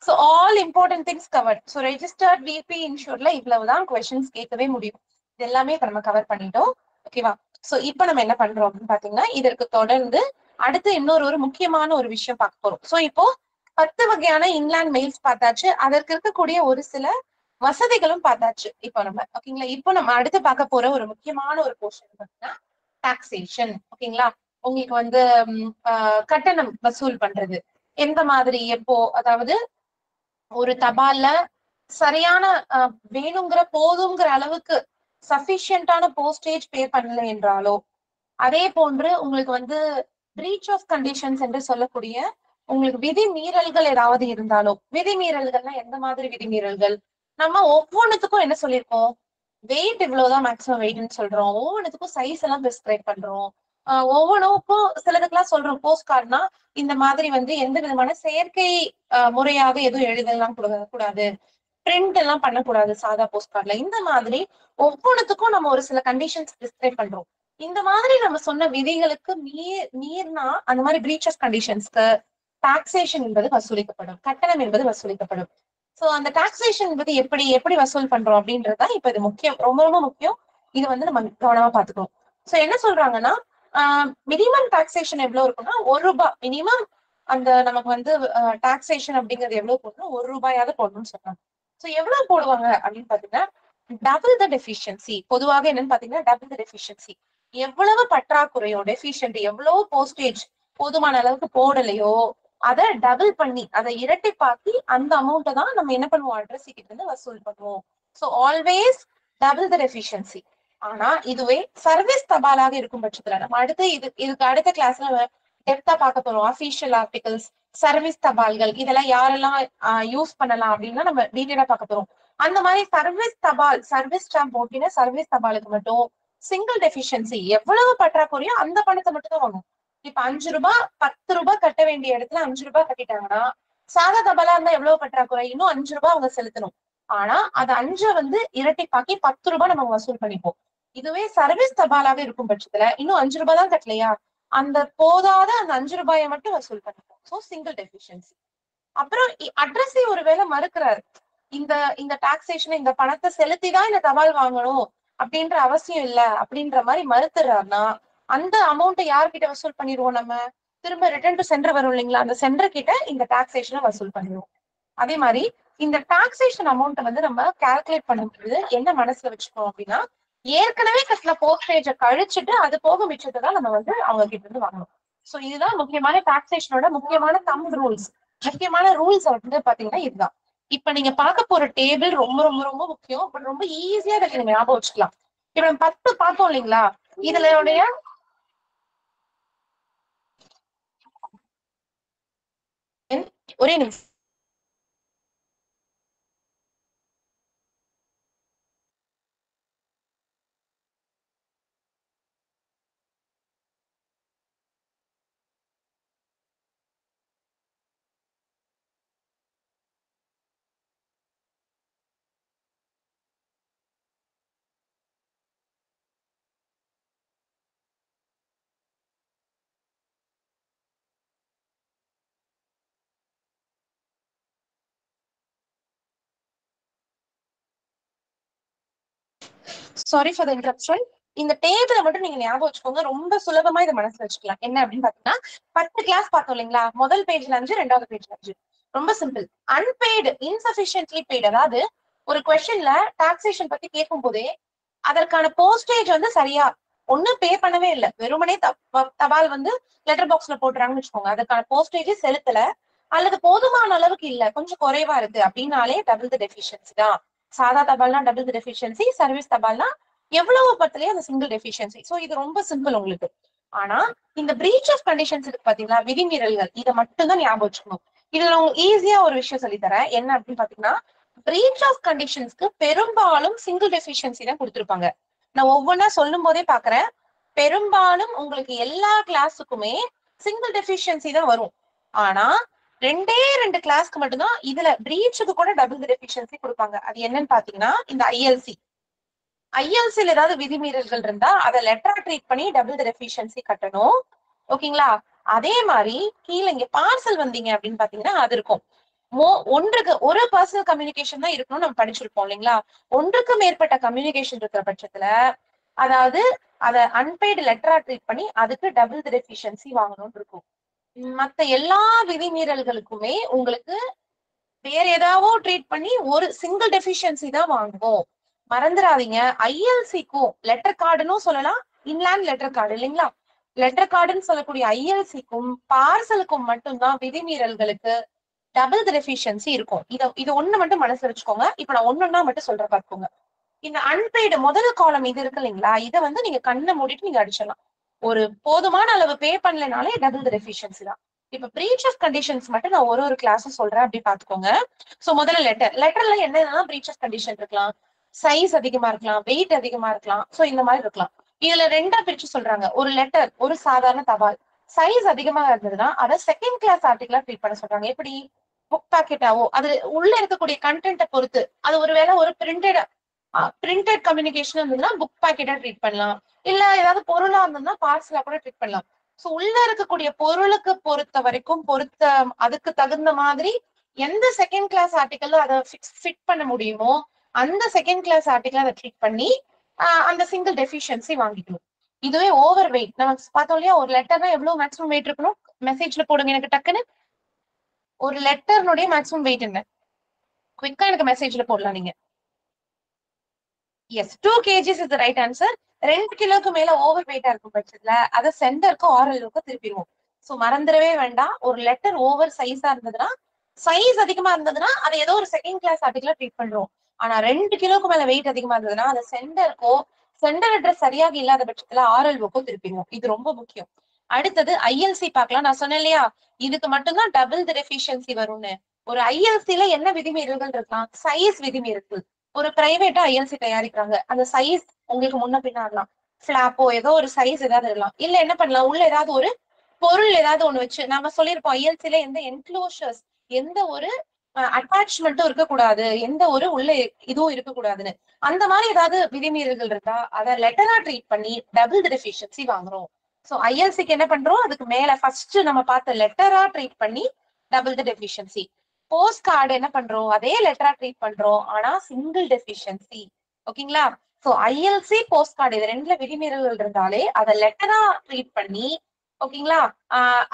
so all important things covered. So registered VP இன்சூர்ல இவ்வளவுதான் கொஸ்டின்ஸ் கேட்கவே முடியும். இது எல்லாமே இப்ப நம்ம கவர் பண்ணிட்டோம். ஓகேவா? சோ இப்ப நம்ம என்ன பண்றோம் அப்படின்னு பாத்தீங்கன்னா, இதற்கு தொடர்ந்து அடுத்து இன்னொரு முக்கியமான ஒரு விஷயம் பார்க்க போறோம். சோ இப்போ 10 வகையான இன்லேண்ட் மெயில்ஸ் பார்த்தாச்சு. அதற்கு இருக்கக்கூடிய ஒரு சில வசதிகளும் பார்த்தாச்சு இப்போ நம்ம. ஓகேங்களா? இப்போ நம்ம அடுத்து பார்க்க போற ஒரு முக்கியமான ஒரு போர்ஷன் பாத்தீங்கன்னா டாக்ஸேஷன். ஓகேங்களா? உங்களுக்கு கட்டணம் வசூல் பண்றது எந்த மாதிரி, எப்போ, அதாவது ஒரு தபால்ல சரியான வேணுங்கிற போதுங்கிற அளவுக்கு சஃபிஷியன்டான போஸ்டேஜ் பே பண்ணல என்றாலோ, அதே போன்று உங்களுக்கு பிரீச் ஆஃப் கண்டிஷன்ஸ் என்று சொல்லக்கூடிய உங்களுக்கு விதி மீறல்கள் ஏதாவது இருந்தாலோ, விதி மீறல்கள்னா எந்த மாதிரி விதிமீறல்கள், நம்ம ஒவ்வொன்றுத்துக்கும் என்ன சொல்லியிருக்கோம், வெயிட் இவ்வளவுதான் மேக்ஸிமம் வெயிட்னு சொல்றோம். ஒவ்வொன்றுத்துக்கும் சைஸ் எல்லாம் பிரிஸ்கிரைப் பண்றோம். ஒவ்வொன்றுக்கும் சிலதுக்கெல்லாம் சொல்றோம் போஸ்ட் கார்டுனா இந்த மாதிரி எந்த விதமான செயற்கை முறையாக எதுவும் எழுதலாம் கூடாது, பிரிண்ட் எல்லாம் பண்ணக்கூடாது சாதா போஸ்ட் கார்டுல. இந்த மாதிரி ஒவ்வொன்றுத்துக்கும் நம்ம ஒரு சில கண்டிஷன்ஸ் பிரிஸ்கிரைப் பண்றோம். இந்த மாதிரி நம்ம சொன்ன விதிகளுக்கு மீறினா அந்த மாதிரி பிரீச் ஆஃப் கண்டிஷன்ஸ்க்கு டாக்ஸேஷன் என்பது வசூலிக்கப்படும், கட்டணம் என்பது வசூலிக்கப்படும். சோ அந்த டாக்ஸேஷன் என்பது எப்படி வசூல் பண்றோம் அப்படின்றதுதான் இப்ப இது முக்கியம், ரொம்ப ரொம்ப முக்கியம். இது நம்ம கவனமா பாத்துக்கணும். சோ என்ன சொல்றாங்கன்னா, மினிமம் டாக்ஸேஷன் எவ்வளவு இருக்குன்னா ₹1 மினிமம். அந்த நமக்கு டாக்ஸேஷன் அப்படிங்கிறது எவ்வளவு போடணும், ₹1 போடணும்னு சொல்றாங்க. சோ எவ்வளவு போடுவாங்க அப்படின்னு பாத்தீங்கன்னா, டபுள் த டெஃபிஷியன்சி. பொதுவாக என்னன்னு பாத்தீங்கன்னா டபுள் த டெஃபிஷியன்சி. எவ்வளவு பற்றாக்குறையோ, டெஃபிஷியன்ட் எவ்வளவு போஸ்டேஜ் போதுமான அளவுக்கு போடலையோ அதை டபுள் பண்ணி, அதை இரட்டிப்பாக்கி அந்த அமௌண்ட்டை தான் நம்ம என்ன பண்ணுவோம், அட்ரஸ் கிட்ட இருந்து வசூல் பண்ணுவோம். So always double the deficiency. ஆனா இதுவே சர்வீஸ் தபாலாக இருக்கும் பட்சத்துல நம்ம இதுக்கு அடுத்த கிளாஸ்ல டெப்தா பார்க்க போறோம். அபிஷியல் ஆர்டிகல்ஸ், சர்வீஸ் தபால்கள், இதெல்லாம் யாரெல்லாம் யூஸ் பண்ணலாம் அப்படின்னா நம்ம டீட்டெயிலா பார்க்க போறோம். அந்த மாதிரி சர்வீஸ் தபால், சர்வீஸ் ஸ்டாம்ப் போட்டினா சர்வீஸ் தபாலுக்கு மட்டும் சிங்கிள் டெஃபிஷியன்சி எவ்வளவு பற்றாக்குறையோ அந்த பணத்தை மட்டும் தான் வாங்கும். இப்ப ₹5 ₹10 கட்ட வேண்டிய இடத்துல ₹5 கட்டிட்டாங்கன்னா, சாதா தபாலா இருந்தா எவ்வளவு பற்றாக்குறை, இன்னும் ₹5 அவங்க செலுத்தணும். ஆனா அது 5 இரட்டிப்பாக்கி ₹10 நம்ம வசூல் பண்ணிப்போம். இதுவே சர்வீஸ் தபாலாக இருக்கும் பட்சத்துல இன்னும் ₹5 தான் கட்டலையா, அந்த போதாத அந்த ₹5 மட்டும் வசூல் பண்ணிப்போம். So single deficiency. அப்புறம் அட்ரஸை ஒருவேளை மறுக்கிறாரு, இந்த டாக்ஸேஷன் இந்த பணத்தை செலுத்திதான் இந்த தபால் வாங்கணும் அப்படின்ற அவசியம் இல்ல அப்படின்ற மாதிரி மறுத்துறாருன்னா, அந்த அமௌண்ட்டை யார்கிட்ட வசூல் பண்ணிடுவோம், நம்ம திரும்ப ரிட்டர்ன் டு சென்டர் வரும் இல்லைங்களா, அந்த சென்டர் கிட்ட இந்த டாக்ஸேஷனை வசூல் பண்ணிடுவோம். அதே மாதிரி இந்த டாக்ஸேஷன் அமௌண்ட்டை நம்ம கால்குலேட் பண்ணும்போது என்ன மனசுல வச்சுக்கணும் அப்படின்னா, ஏற்கனவே கட்டின போஸ்டேஜை கழிச்சுட்டு அது போக மிச்சத்தை தான் நம்ம அவங்க கிட்ட இருந்து வாங்கணும். சோ இதுதான் முக்கியமான டாக்ஸேஷனோட முக்கியமான தம்ப் ரூல்ஸ், முக்கியமான ரூல்ஸ் பாத்தீங்கன்னா இதுதான். இப்ப நீங்க பார்க்க போற டேபிள் ரொம்ப ரொம்ப ரொம்ப முக்கியம். பட் ரொம்ப ஈஸியா இதை நீங்க ஞாபகம் வச்சுக்கலாம். இப்ப நம்ம 10 பார்த்தோம் இல்லைங்களா, இதுல ஒரே நிமிஷம். Sorry for the interruption. இந்த டேபிளை மட்டும் நீங்க ஞாபகம் வச்சுக்கோங்க, ரொம்ப சுலபமா இதை மனசுல வச்சுக்கலாம். என்ன அப்படின்னு பாத்தீங்கன்னா, 10 கிளாஸ் பார்த்தோம் இல்லைங்களா, முதல் பேஜ்ல 5, ரெண்டாவது பேஜ்ல 5. ரொம்ப சிம்பிள். அன்பெய்டு, இன்சபிஷியன்ட்லி பெய்டு, அதாவது ஒரு கொஸ்டின்ல டாக்ஸேஷன் பத்தி கேட்கும் போதே அதற்கான போஸ்டேஜ் சரியா ஒண்ணு பே பண்ணவே இல்லை, வெறுமனே தபால் லெட்டர் பாக்ஸ்ல போட்டுறாங்கன்னு வச்சுக்கோங்க, அதற்கான போஸ்டேஜ் செலுத்தல, அல்லது போதுமான அளவுக்கு இல்ல, கொஞ்சம் குறைவா இருக்கு அப்படின்னாலே டபுள் த டெஃபிஷியன்சி தான். சாதா தபால்னா டபுள் த டெஃபிஷியன்சி, சர்வீஸ் தபால்னா எவ்வளவு பத்திலேயே அந்த சிங்கிள் டெஃபிஷியன்சி. சோ இது ரொம்ப சிம்பிள் உங்களுக்கு. ஆனா இந்த பிரீச் ஆஃப் கண்டிஷன்ஸ் இருக்கு பாத்தீங்களா, விதிமீறல்கள், இதை மட்டும் தான் ஞாபகம் வச்சுக்கணும். இதுல உங்களுக்கு ஈஸியா ஒரு விஷயம் சொல்லித்தரேன். என்ன அப்படின்னு பாத்தீங்கன்னா, பிரீச் ஆஃப் கண்டிஷன்ஸ்க்கு பெரும்பாலும் சிங்கிள் டெஃபிஷியன்சி தான் கொடுத்திருப்பாங்க. நான் ஒவ்வொன்னா சொல்லும் போதே பாக்குறேன், பெரும்பாலும் உங்களுக்கு எல்லா கிளாஸுக்குமே சிங்கிள் டெஃபிஷியன்சி தான் வரும். ஆனா 2 கிளாஸ்க்கு மட்டும்தான் இதுல பிரீச்சுக்கு கூட டபுள் டெஃபிஷியன்சி கொடுப்பாங்க. அது என்னன்னு பாத்தீங்கன்னா, இந்த ஐஎல்சில ஏதாவது விதிமீறல்கள் இருந்தா அதை லெட்டரா ட்ரீட் பண்ணி டபுள் டெஃபிஷியன்சி கட்டணும். ஓகேங்களா? அதே மாதிரி கீழே இங்க பார்சல் வந்தீங்க அப்படின்னு பாத்தீங்கன்னா அது இருக்கும். ஒன்றுக்கு ஒரு பர்சனல் கம்யூனிகேஷன் தான் இருக்கணும்னு நம்ம படிச்சிருப்போம் இல்லைங்களா? ஒன்றுக்கு மேற்பட்ட கம்யூனிகேஷன் இருக்கிற பட்சத்துல, அதாவது அதை அன்பெய்டு லெட்டரா ட்ரீட் பண்ணி அதுக்கு டபுள் டெஃபிஷியன்சி வாங்கணும்னு இருக்கும். மத்த எல்லா விதிமீறல்களுக்குமே உங்களுக்கு வேற ஏதாவது ட்ரீட் பண்ணி ஒரு சிங்கிள் டெஃபிஷியன்சி தான் வாங்குவோம். மறந்துடாதீங்க, ஐஎல்சிக்கும் லெட்டர் கார்டுன்னு சொல்லலாம், இன்லேண்ட் லெட்டர் கார்டு இல்லைங்களா? லெட்டர் கார்டுன்னு சொல்லக்கூடிய ஐஎல்சிக்கும் பார்சலுக்கும் மட்டும்தான் விதிமீறல்களுக்கு டபுள் டெஃபிஷியன்சி இருக்கும். இது ஒண்ணு மட்டும் மனசுல வச்சுக்கோங்க. இப்ப நான் ஒன்னொன்னா மட்டும் சொல்ற பார்த்துக்கோங்க. இந்த அன்பெய்டு முதல் காலம் இது இருக்கு இல்லைங்களா, இதை வந்து நீங்க கண்ணை மூடிட்டு நீங்க அடிச்சிடலாம். ஒரு போதுமான அளவு பே பண்ணலனாலே டபுள் டெஃபிஷியன்சி தான். இப்ப பிரீச் ஆஃப் கண்டிஷன்ஸ் மட்டும் நான் ஒரு கிளாஸும் சொல்றேன், அப்படி பாத்துக்கோங்க. சோ முதல்ல லெட்டர்ல என்னன்னா பிரீச் ஆஃப் கண்டிஷன் இருக்கலாம். சைஸ் அதிகமா இருக்கலாம், வெயிட் அதிகமா இருக்கலாம். சோ இந்த மாதிரி இருக்கலாம். இதுல ரெண்டா பிரிச்சு சொல்றாங்க. ஒரு லெட்டர் ஒரு சாதாரண தபால் சைஸ் அதிகமா இருந்ததுன்னா அதை செகண்ட் கிளாஸ் ஆர்டிகிளா ட்ரீட் பண்ண சொல்றாங்க. எப்படி? புக் பாக்கெட்டாவோ அது உள்ள இருக்கக்கூடிய கண்டென்ட்டை பொறுத்து, அது ஒருவேளை ஒரு பிரிண்டட் கம்யூனிகேஷன் இருந்ததுன்னா புக் பாக்கெட்டா ட்ரீட் பண்ணலாம். இல்ல ஏதாவது பொருளா இருந்ததுன்னா பார்சலா கூட ட்ரீட் பண்ணலாம். சோ உள்ள இருக்கக்கூடிய பொருளுக்கு பொறுத்த வரைக்கும் அதுக்கு தகுந்த மாதிரி எந்த செகண்ட் கிளாஸ் ஆர்டிக்கல்ல அதை ஃபிட் பண்ண முடியுமோ அந்த செகண்ட் கிளாஸ் ஆர்டிக்கல் அதை ட்ரீட் பண்ணி அந்த சிங்கிள் டெஃபிஷியன்சி வாங்கிக்கணும். இதுவே ஓவர் வெயிட் நம்ம பார்த்தோம் இல்லையா, ஒரு லெட்டர்னா எவ்வளவு மேக்ஸிமம் வெயிட் இருக்கணும்? மெசேஜ்ல போடுங்க எனக்கு டக்குன்னு. ஒரு லெட்டர்னுடைய மேக்ஸிமம் வெயிட் என்ன? குவிக்கா எனக்கு மெசேஜ்ல போடலாம் நீங்க. Yes, 2 kgs is the right answer. 2 கிலோக்கு மேல ஓவர் வெயிட்டா இருக்கும் பட்சத்துல அதை சென்டருக்கு ஆர்எல்க்கு திருப்பிடுவோம். சோ மறந்துடவே வேண்டாம், ஒரு லெட்டர் ஓவர் சைஸா இருந்ததுன்னா, சைஸ் அதிகமா இருந்ததுன்னா அதை ஏதோ ஒரு செகண்ட் கிளாஸ் ஆர்டிகலா ட்ரீட் பண்றோம். ஆனா 2 கிலோக்கு மேல வெயிட் அதிகமா இருந்ததுன்னா அதை சென்டர் அட்ரஸ் சரியாக இல்லாத பட்சத்துல ஆர்எல்ஓக்கோ திருப்பிடுவோம். இது ரொம்ப முக்கியம். அடுத்தது ஐஎல்சி பார்க்கலாம். நான் சொன்னேன் இல்லையா, இதுக்கு மட்டும்தான் டபுள் டெஃபிஷியன்சி வரும்னு. ஒரு ஐஎல்சில என்ன விதிமீறல்கள் இருக்கலாம்? சைஸ் விதிமீறல்கள். ஒரு பிரைவேட்டா ஐஎல்சி தயாரிக்கிறாங்க, அந்த சைஸ் உங்களுக்கு முன்ன பின்ன ஆகலாம். பிளாப்போ ஏதோ ஒரு சைஸ் ஏதாவது இருக்கலாம். இல்ல என்ன பண்ணலாம், உள்ள ஏதாவது ஒரு பொருள் ஏதாவது ஒண்ணு வச்சு, நாம சொல்லியிருப்போம் ஐஎல்சில எந்த என்க்ளோஷர்ஸ், எந்த ஒரு அட்டாச்மெண்ட்டும் இருக்கக்கூடாது, எந்த ஒரு உள்ள இதுவும் இருக்கக்கூடாதுன்னு. அந்த மாதிரி ஏதாவது விதிமீறல்கள் இருந்தா அதை லெட்டரா ட்ரீட் பண்ணி டபுள் டெஃபிஷியன்சி வாங்குறோம். சோ ஐஎல்சிக்கு என்ன பண்றோம், அதுக்கு மேல ஃபர்ஸ்ட் நம்ம பார்த்த லெட்டரா ட்ரீட் பண்ணி டபுள் டெஃபிஷியன்சி. போஸ்ட் கார்டு என்ன பண்றோம், அதே லெட்டரா ட்ரீட் பண்றோம், ஆனா சிங்கிள் டெஃபிஷியன்சி. ஓகேங்களா? சோ ஐஎல்சி போஸ்ட் கார்டு இது ரெண்டுல விதிமீறல்கள் இருந்தாலே அதை லெட்டரா ட்ரீட் பண்ணி, ஓகேங்களா,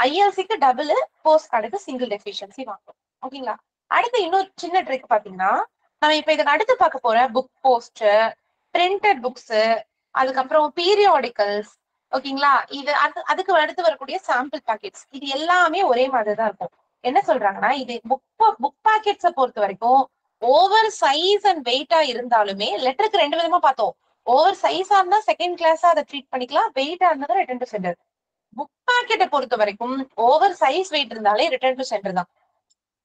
ஐஎல்சிக்கு டபுள், போஸ்ட் கார்டுக்கு சிங்கிள் டெஃபிஷியன்சி வாங்கும். ஓகேங்களா? அடுத்து இன்னொரு சின்ன ட்ரிக் பாத்தீங்கன்னா, நம்ம இப்ப இதுக்கு அடுத்து பார்க்க போற புக் போஸ்ட், பிரிண்டட் புக்ஸ், அதுக்கப்புறம் பீரியாடிக்கல்ஸ், ஓகேங்களா, இது அதுக்கு அடுத்து வரக்கூடிய சாம்பிள் பாக்கெட்ஸ், இது எல்லாமே ஒரே மாதிரிதான் இருக்கும். என்ன சொல்றாங்கன்னா, இது புக் பாக்கெட்ஸை பொறுத்த வரைக்கும் ஓவர் சைஸ் அண்ட் வெயிட்டா இருந்தாலுமே, லெட்டருக்கு 2 விதமா பார்த்தோம். ஓவர் சைஸா இருந்தா செகண்ட் கிளாஸா அதை ட்ரீட் பண்ணிக்கலாம், வெயிட்டா இருந்தா ரிட்டர்ன் டு சென்டர். புக் பாக்கெட்டை பொறுத்த வரைக்கும் ஓவர் சைஸ் வெயிட் இருந்தாலே ரிட்டர்ன் டு சென்டர் தான்.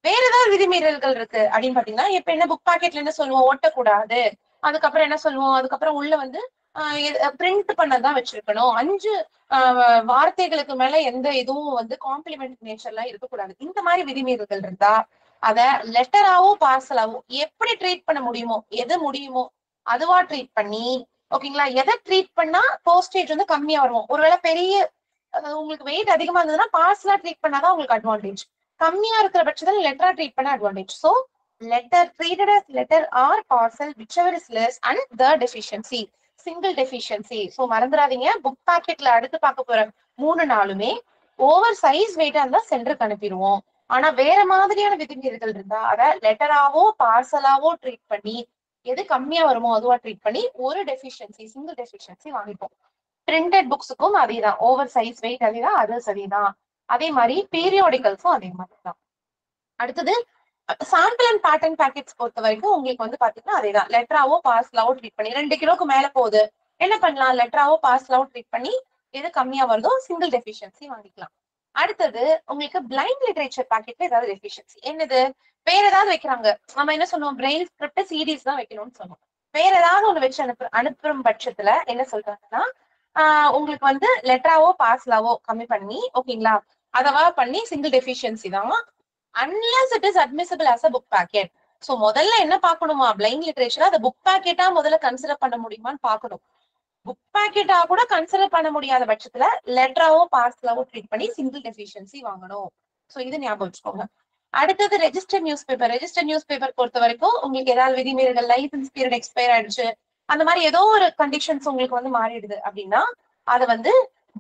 வேற ஏதாவது விதிமீறல்கள் இருக்கு அப்படின்னு பாத்தீங்கன்னா, இப்ப என்ன புக் பாக்கெட்ல என்ன சொல்லுவோம், ஓட்டக்கூடாது. அதுக்கப்புறம் என்ன சொல்லுவோம், அதுக்கப்புறம் உள்ள வந்து பிரிண்ட் பண்ணதான் வச்சிருக்கணும், 5 வார்த்தைகளுக்கு மேல எந்த இதுவும் வந்து காம்ப்ளிமெண்ட் நேச்சர்லாம் இருக்கக்கூடாது. இந்த மாதிரி விதிமீறல்கள் இருந்தா அத லெட்டராவோ பார்சலாவோ எப்படி ட்ரீட் பண்ண முடியுமோ, எது முடியுமோ அதுவா ட்ரீட் பண்ணி, ஓகேங்களா, எதை ட்ரீட் பண்ணா போஸ்டேஜ் வந்து கம்மியா வரும். ஒருவேளை பெரிய உங்களுக்கு வெயிட் அதிகமா இருந்ததுன்னா பார்சலா ட்ரீட் பண்ணாதான் உங்களுக்கு அட்வான்டேஜ். கம்மியா இருக்கிற பட்சத்துல லெட்டரா ட்ரீட் பண்ண advantage. So letter treated as letter or parcel whichever is less and the deficiency, single deficiency. So மறந்துடாதீங்க, புக் பாக்கெட்ல அடுத்து பார்க்க போற 3 நாளுமே ஓவர் சைஸ் வெயிட்டா இருந்தா சென்டருக்கு அனுப்பிடுவோம். ஆனா வேற மாதிரியான விதிமீறல்கள் இருந்தா அதை லெட்டராவோ பார்சலாவோ ட்ரீட் பண்ணி, எது கம்மியா வருமோ அதுவா ட்ரீட் பண்ணி ஒரு டெஃபிஷியன்சி, சிங்கிள் டெஃபிஷியன்சி வாங்கிப்போம். பிரிண்டட் புக்ஸுக்கும் அதேதான், ஓவர் சைஸ் வெயிட் அதேதான், அது சரிதான். அதே மாதிரி பீரியாடிக்கல்ஸும் அதே மாதிரி தான். அடுத்தது சாம்பிள் அண்ட் பேட்டர்ன் பேக்கெட்ஸ் பொறுத்த வரைக்கும் உங்களுக்கு வந்து பாத்தீங்கன்னா அதேதான், லெட்டராவோ பார்சலாவோ ட்ரீட் பண்ணி, 2 கிலோக்கு மேல போகுது என்ன பண்ணலாம், லெட்டராவோ பார்சலாவோ ட்ரீட் பண்ணி எது கம்மியா வருதோ சிங்கிள் டெஃபிஷியன்சி வாங்கிக்கலாம். அடுத்தது உங்களுக்கு பிளைண்ட் லிட்ரேச்சர் பாக்கெட்ல ஏதாவது டெஃபிஷியன்சி என்னது, வேற ஏதாவது வைக்கிறாங்க. நம்ம என்ன சொன்னோம், பிரெயின் ஸ்கிரிப்ட் சிடிஸ் தான் வைக்கணும்னு சொன்னோம். வேற ஏதாவது ஒண்ணு வச்சு அனுப்பும் பட்சத்துல என்ன சொல்றாங்கன்னா உங்களுக்கு வந்து லெட்டராவோ பார்சலாவோ கம்மி பண்ணி ஓகேங்களா, அதவா பண்ணி சிங்கிள் டெஃபிஷியன்சி தான் unless it is admissible as a book packet. So முதல்ல என்ன பார்க்கணுமா, பிளைண்ட் லிட்ரேச்சர் அதை புக் பேக்கெட்டா முதல்ல கன்சிடர் பண்ண முடியுமான்னு பார்க்கணும். புக் பேக்கெட்டா கூட கன்சிடர் பண்ண முடியாத பட்சத்துல லெட்டராவோ பார்சலாவோ ட்ரீட் பண்ணி சிங்கிள் டெஃபிஷியன்சி வாங்கணும். சோ இது ஞாபகம் வச்சுக்கோங்க. அடுத்தது register news paper. Register news paper பொறுத்த வரைக்கும் உங்களுக்கு ஏதாவது விதிமீறல்கள், லைசன்ஸ் பீரியட் எக்ஸ்பயர் ஆயிடுச்சு, அந்த மாதிரி ஏதோ ஒரு கண்டிஷன்ஸ் உங்களுக்கு வந்து மாறிடுது அப்படின்னா அதை வந்து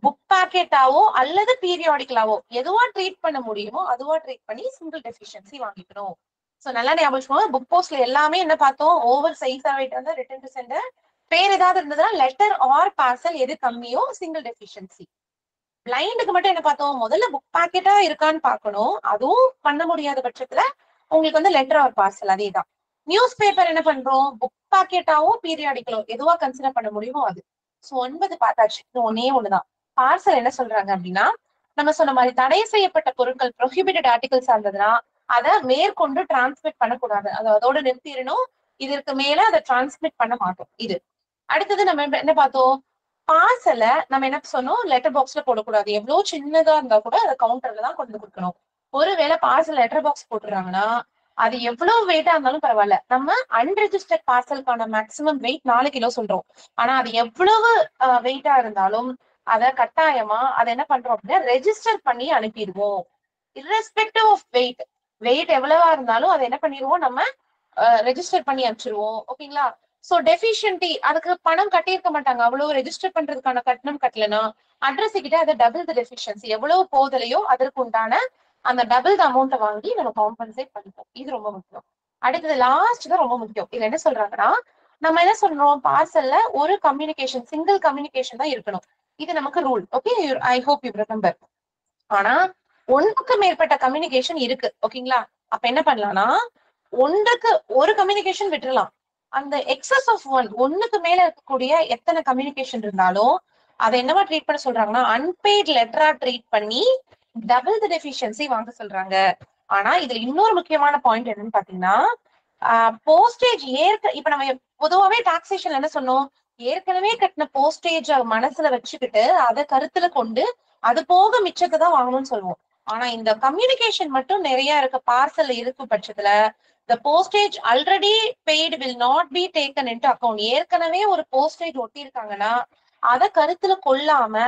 புக் பேக்கெட்டாவோ அல்லது பீரியாடிக்கலாவோ எதுவா ட்ரீட் பண்ண முடியுமோ அதுவா ட்ரீட் பண்ணி சிங்கிள் டெஃபிஷியன்சி வாங்கிக்கணும். சோ நல்லா ஞாபகம் வச்சுக்கோங்க. புக் போஸ்ட்ல எல்லாமே என்ன பார்த்தோம், ஓவர் சைஸ் ஆகிட்டு வந்து ரிட்டன் டு சென்டர், பேர் ஏதாவது இருந்ததுன்னா லெட்டர் ஆர் பார்சல் எது கம்மியோ சிங்கிள் டெஃபிஷியன்சி. பிளைண்டுக்கு மட்டும் என்ன பார்த்தோம், முதல்ல புக் பேக்கெட்டா இருக்கான்னு பார்க்கணும், அதுவும் பண்ண முடியாத பட்சத்துல உங்களுக்கு வந்து லெட்டர் ஆர் பார்சல் அதே தான். நியூஸ் பேப்பர் என்ன பண்றோம், புக் பேக்கெட்டாவோ பீரியாடிக்கலோ எதுவா கன்சிடர் பண்ண முடியுமோ அது. சோ 9 பார்த்தாச்சு. ஒன்னே ஒண்ணுதான் பார்சல். என்ன சொல்றாங்க அப்படின்னா நம்ம சொன்ன மாதிரி தடை செய்யப்பட்ட பொருட்கள் ப்ரொஹிபிட்டட் ஆர்டிகல்ஸ் இருந்ததுன்னா அதை மேற்கொண்டு டிரான்ஸ்மிட் பண்ணக்கூடாது, அதோட நிறுத்திடணும். இதற்கு மேல அதை டிரான்ஸ்மிட் பண்ண மாட்டோம். இது அடுத்தது நம்ம என்ன பார்த்தோம், பார்சலை நம்ம என்ன சொன்னோம், லெட்டர் பாக்ஸ்ல போடக்கூடாது. எவ்வளவு சின்னதா இருந்தா கூட அதை கவுண்டர்ல தான் கொண்டு கொடுக்கணும். ஒருவேளை பார்சல் லெட்டர் பாக்ஸ் போட்டுறாங்கன்னா அது எவ்வளவு வெயிட்டா இருந்தாலும் பரவாயில்ல, நம்ம அன்ரெஜிஸ்டர்ட் பார்சலுக்கான மேக்சிமம் வெயிட் 4 கிலோ சொல்றோம். ஆனா அது எவ்வளவு வெயிட்டா இருந்தாலும் அதை கட்டாயமா அதை என்ன பண்றோம் அப்படின்னா ரெஜிஸ்டர் பண்ணி அனுப்பிடுவோம். irrespective ஆஃப் வெயிட், வெயிட் எவ்வளவா இருந்தாலும் அதை என்ன பண்ணிடுவோம், நம்ம ரெஜிஸ்டர் பண்ணி அனுப்பிச்சிருவோம். ஓகேங்களா. சோ டெஃபிஷியன்டி அதுக்கு பணம் கட்டியிருக்க மாட்டாங்க, அவ்வளவு ரெஜிஸ்டர் பண்றதுக்கான கட்டணம் கட்டலனா அட்ரஸ் கிட்ட அதை டபுள் த டெஃபிஷியன்சி எவ்வளவு போதலையோ அதற்கு உண்டான அந்த டபுள் த அமௌண்ட்டை வாங்கி நம்ம காம்பன்சேட் பண்ணிப்போம். இது ரொம்ப முக்கியம். அடுத்தது லாஸ்ட் தான் ரொம்ப முக்கியம். இதுல என்ன சொல்றாங்கன்னா நம்ம என்ன சொல்றோம், பார்சல்ல ஒரு கம்யூனிகேஷன், சிங்கிள் கம்யூனிகேஷன் தான் இருக்கணும். இது நமக்கு rule. Okay, I hope you remember. ஆனா ஒன்றுக்கு மேற்பட்ட கம்யூனிகேஷன் இருக்கு. ஓகேங்களா. அப்ப என்ன பண்ணலாம்னா ஒன்றுக்கு ஒரு கம்யூனிகேஷன் விட்டுறலாம். அந்த எக்ஸஸ் ஆஃப் ஒன்னுக்கு மேல இருக்கக்கூடிய எத்தனை கம்யூனிகேஷன் இருந்தாலும் அதை என்னவா ட்ரீட் பண்ண சொல்றாங்கன்னா அன்பெய்ட் லெட்டரா ட்ரீட் பண்ணி டபுள் தி டெஃபிஷியன்சி வாங்க சொல்றாங்க. ஆனா இதுல இன்னொரு முக்கியமான பாயிண்ட் என்னன்னு பாத்தீங்கன்னா போஸ்டேஜ் இப்ப நம்ம பொதுவாவே டாக்ஸேஷன் என்ன சொன்னோம், ஏற்கனவே கட்டின போஸ்டேஜ் மனசுல வச்சுக்கிட்டு அதை கருத்துல கொண்டு அது போக மிச்சத்தை தான் வாங்கணும்னு சொல்லுவோம். ஆனா இந்த கம்யூனிகேஷன் மட்டும் நிறைய இருக்க பார்சல் இருக்கும் பட்சத்துல the postage already paid will not be taken into account. ஏற்கனவே ஒரு போஸ்டேஜ் ஒட்டி இருக்காங்கன்னா அதை கருத்துல கொள்ளாம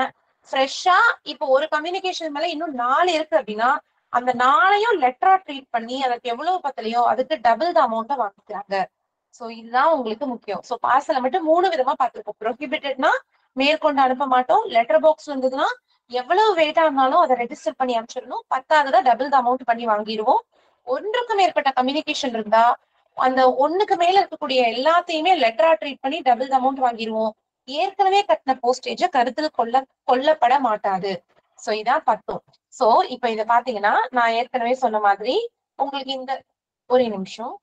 ஃப்ரெஷ்ஷா இப்போ ஒரு கம்யூனிகேஷன் மேல இன்னும் 4 இருக்கு அப்படின்னா அந்த 4ஐயும் லெட்டரா ட்ரீட் பண்ணி அதற்கு எவ்வளவு பத்தலையோ அதுக்கு டபுள் த அமௌண்ட்டை வாங்கிக்கிறாங்க. சோ இதுதான் உங்களுக்கு முக்கியம். சோ பார்சலை மட்டும் 3 விதமா பார்த்திருக்கோம். ப்ரொஹிபிட்டட்னா மேற்கொண்டு அனுப்ப மாட்டோம், லெட்டர் பாக்ஸ் இருந்ததுன்னா எவ்வளவு வெயிட்டா இருந்தாலும் அதை ரெஜிஸ்டர் பண்ணி அனுப்பிச்சிடணும், 10ஆவதா டபுள் த அமௌண்ட் பண்ணி வாங்கிடுவோம். ஒன்றுக்கு மேற்பட்ட கம்யூனிகேஷன் இருந்தா அந்த ஒண்ணுக்கு மேல இருக்கக்கூடிய எல்லாத்தையுமே லெட்டரா ட்ரீட் பண்ணி டபுள் த அமௌண்ட் வாங்கிடுவோம். ஏற்கனவே கட்டின போஸ்டேஜ கருத்தில் கொல்லப்பட மாட்டாது. சோ இதான் 10. சோ இப்ப இத பாத்தீங்கன்னா நான் ஏற்கனவே சொன்ன மாதிரி உங்களுக்கு இந்த ஒரு நிமிஷம்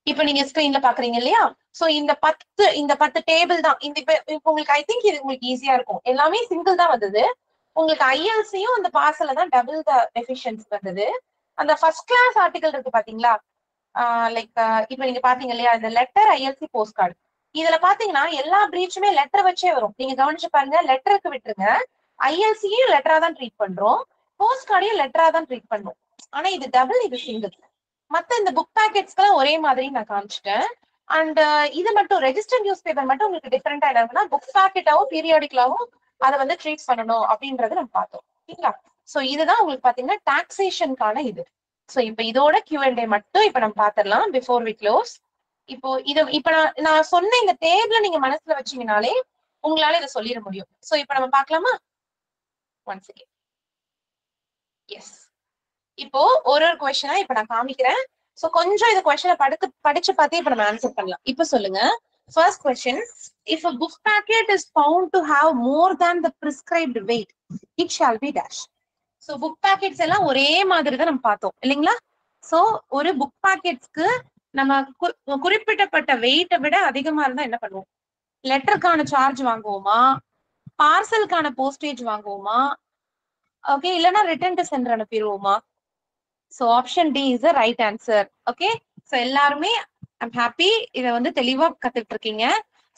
இப்ப நீங்க ஸ்கிரீன்ல பாக்குறீங்க இல்லையா. சோ இந்த 10 டேபிள் தான். இந்த இப்ப உங்களுக்கு ஐ திங்க் இது உங்களுக்கு ஈஸியா இருக்கும். எல்லாமே சிங்கிள் தான் வந்தது. உங்களுக்கு ஐஎல்சியும் அந்த பார்சல்ல தான் டபுள் த டெஃபிஷியன்சி வந்தது. அந்த ஃபர்ஸ்ட் கிளாஸ் ஆர்டிகல் இருக்கு பாத்தீங்களா, லைக் இப்ப நீங்க பாத்தீங்க இல்லையா இந்த லெட்டர் ஐஎல்சி போஸ்ட் கார்டு, இதுல பாத்தீங்கன்னா எல்லா பிரீச்சுமே லெட்டர் வச்சே வரும். நீங்க கவனிச்சு பாருங்க, லெட்டருக்கு விட்டுருங்க, ஐஎல்சியும் லெட்டரா தான் ட்ரீட் பண்றோம், போஸ்ட் கார்டையும் லெட்டரா தான் ட்ரீட் பண்றோம். ஆனா இது டபுள், இது சிங்கிள். மத்த இந்த புக் பேக்கெட்ஸ்க்கெல்லாம் ஒரே மாதிரி நான் காமிச்சிட்டேன். அண்ட் இது மட்டும் ரெஜிஸ்டர் நியூஸ் பேப்பர் மட்டும் உங்களுக்கு டிஃபரெண்டா என்னன்னா புக் பேக்கெட்டாவும் பீரியாடிக்கலாவும் அதை வந்து ட்ரீட் பண்ணணும் அப்படின்றத நம்ம பார்த்தோம். சரிங்களா. சோ இதுதான் உங்களுக்கு பாத்தீங்கன்னா டாக்ஸேஷனுக்கான இது. சோ இப்ப இதோட Q&A மட்டும் இப்ப நம்ம பாத்திரலாம் பிஃபோர் வி க்ளோஸ். இப்போ இது இப்ப நான் சொன்ன இந்த டேபிள நீங்க மனசுல வச்சீங்கனாலே உங்களால இதை சொல்லிட முடியும். சோ இப்ப நம்ம பாக்கலாமா ஒன்ஸ் அகைன். எஸ், இப்போ ஒரு கொஸ்டினா இப்ப நான் காமிக்கிறேன். சோ கொஞ்சம் இந்த கொஸ்டினை படிச்சு பார்த்தே இப்ப நம்ம ஆன்சர் பண்ணலாம். இப்ப சொல்லுங்க. First question, if a book packet is found to have more than the prescribed weight, it shall be dash. So book packets எல்லாம் ஒரே மாதிரி தான் நம்ம பார்த்தோம் இல்லைங்களா. சோ ஒரு புக் பாக்கெட்ஸ்க்கு நம்ம குறிப்பிட்டப்பட்ட வெயிட்டை விட அதிகமா இருந்தா என்ன பண்ணுவோம், லெட்டருக்கான சார்ஜ் வாங்குவோமா, பார்சலுக்கான போஸ்டேஜ் வாங்குவோமா, ஓகே, இல்லைன்னா ரிட்டர்ன் டு சென்டர் அனுப்பிடுவோமா? So option D is the right answer. Okay, so எல்லாருமே ஐம் ஹாப்பி இதை வந்து தெளிவா கத்துட்டு இருக்கீங்க.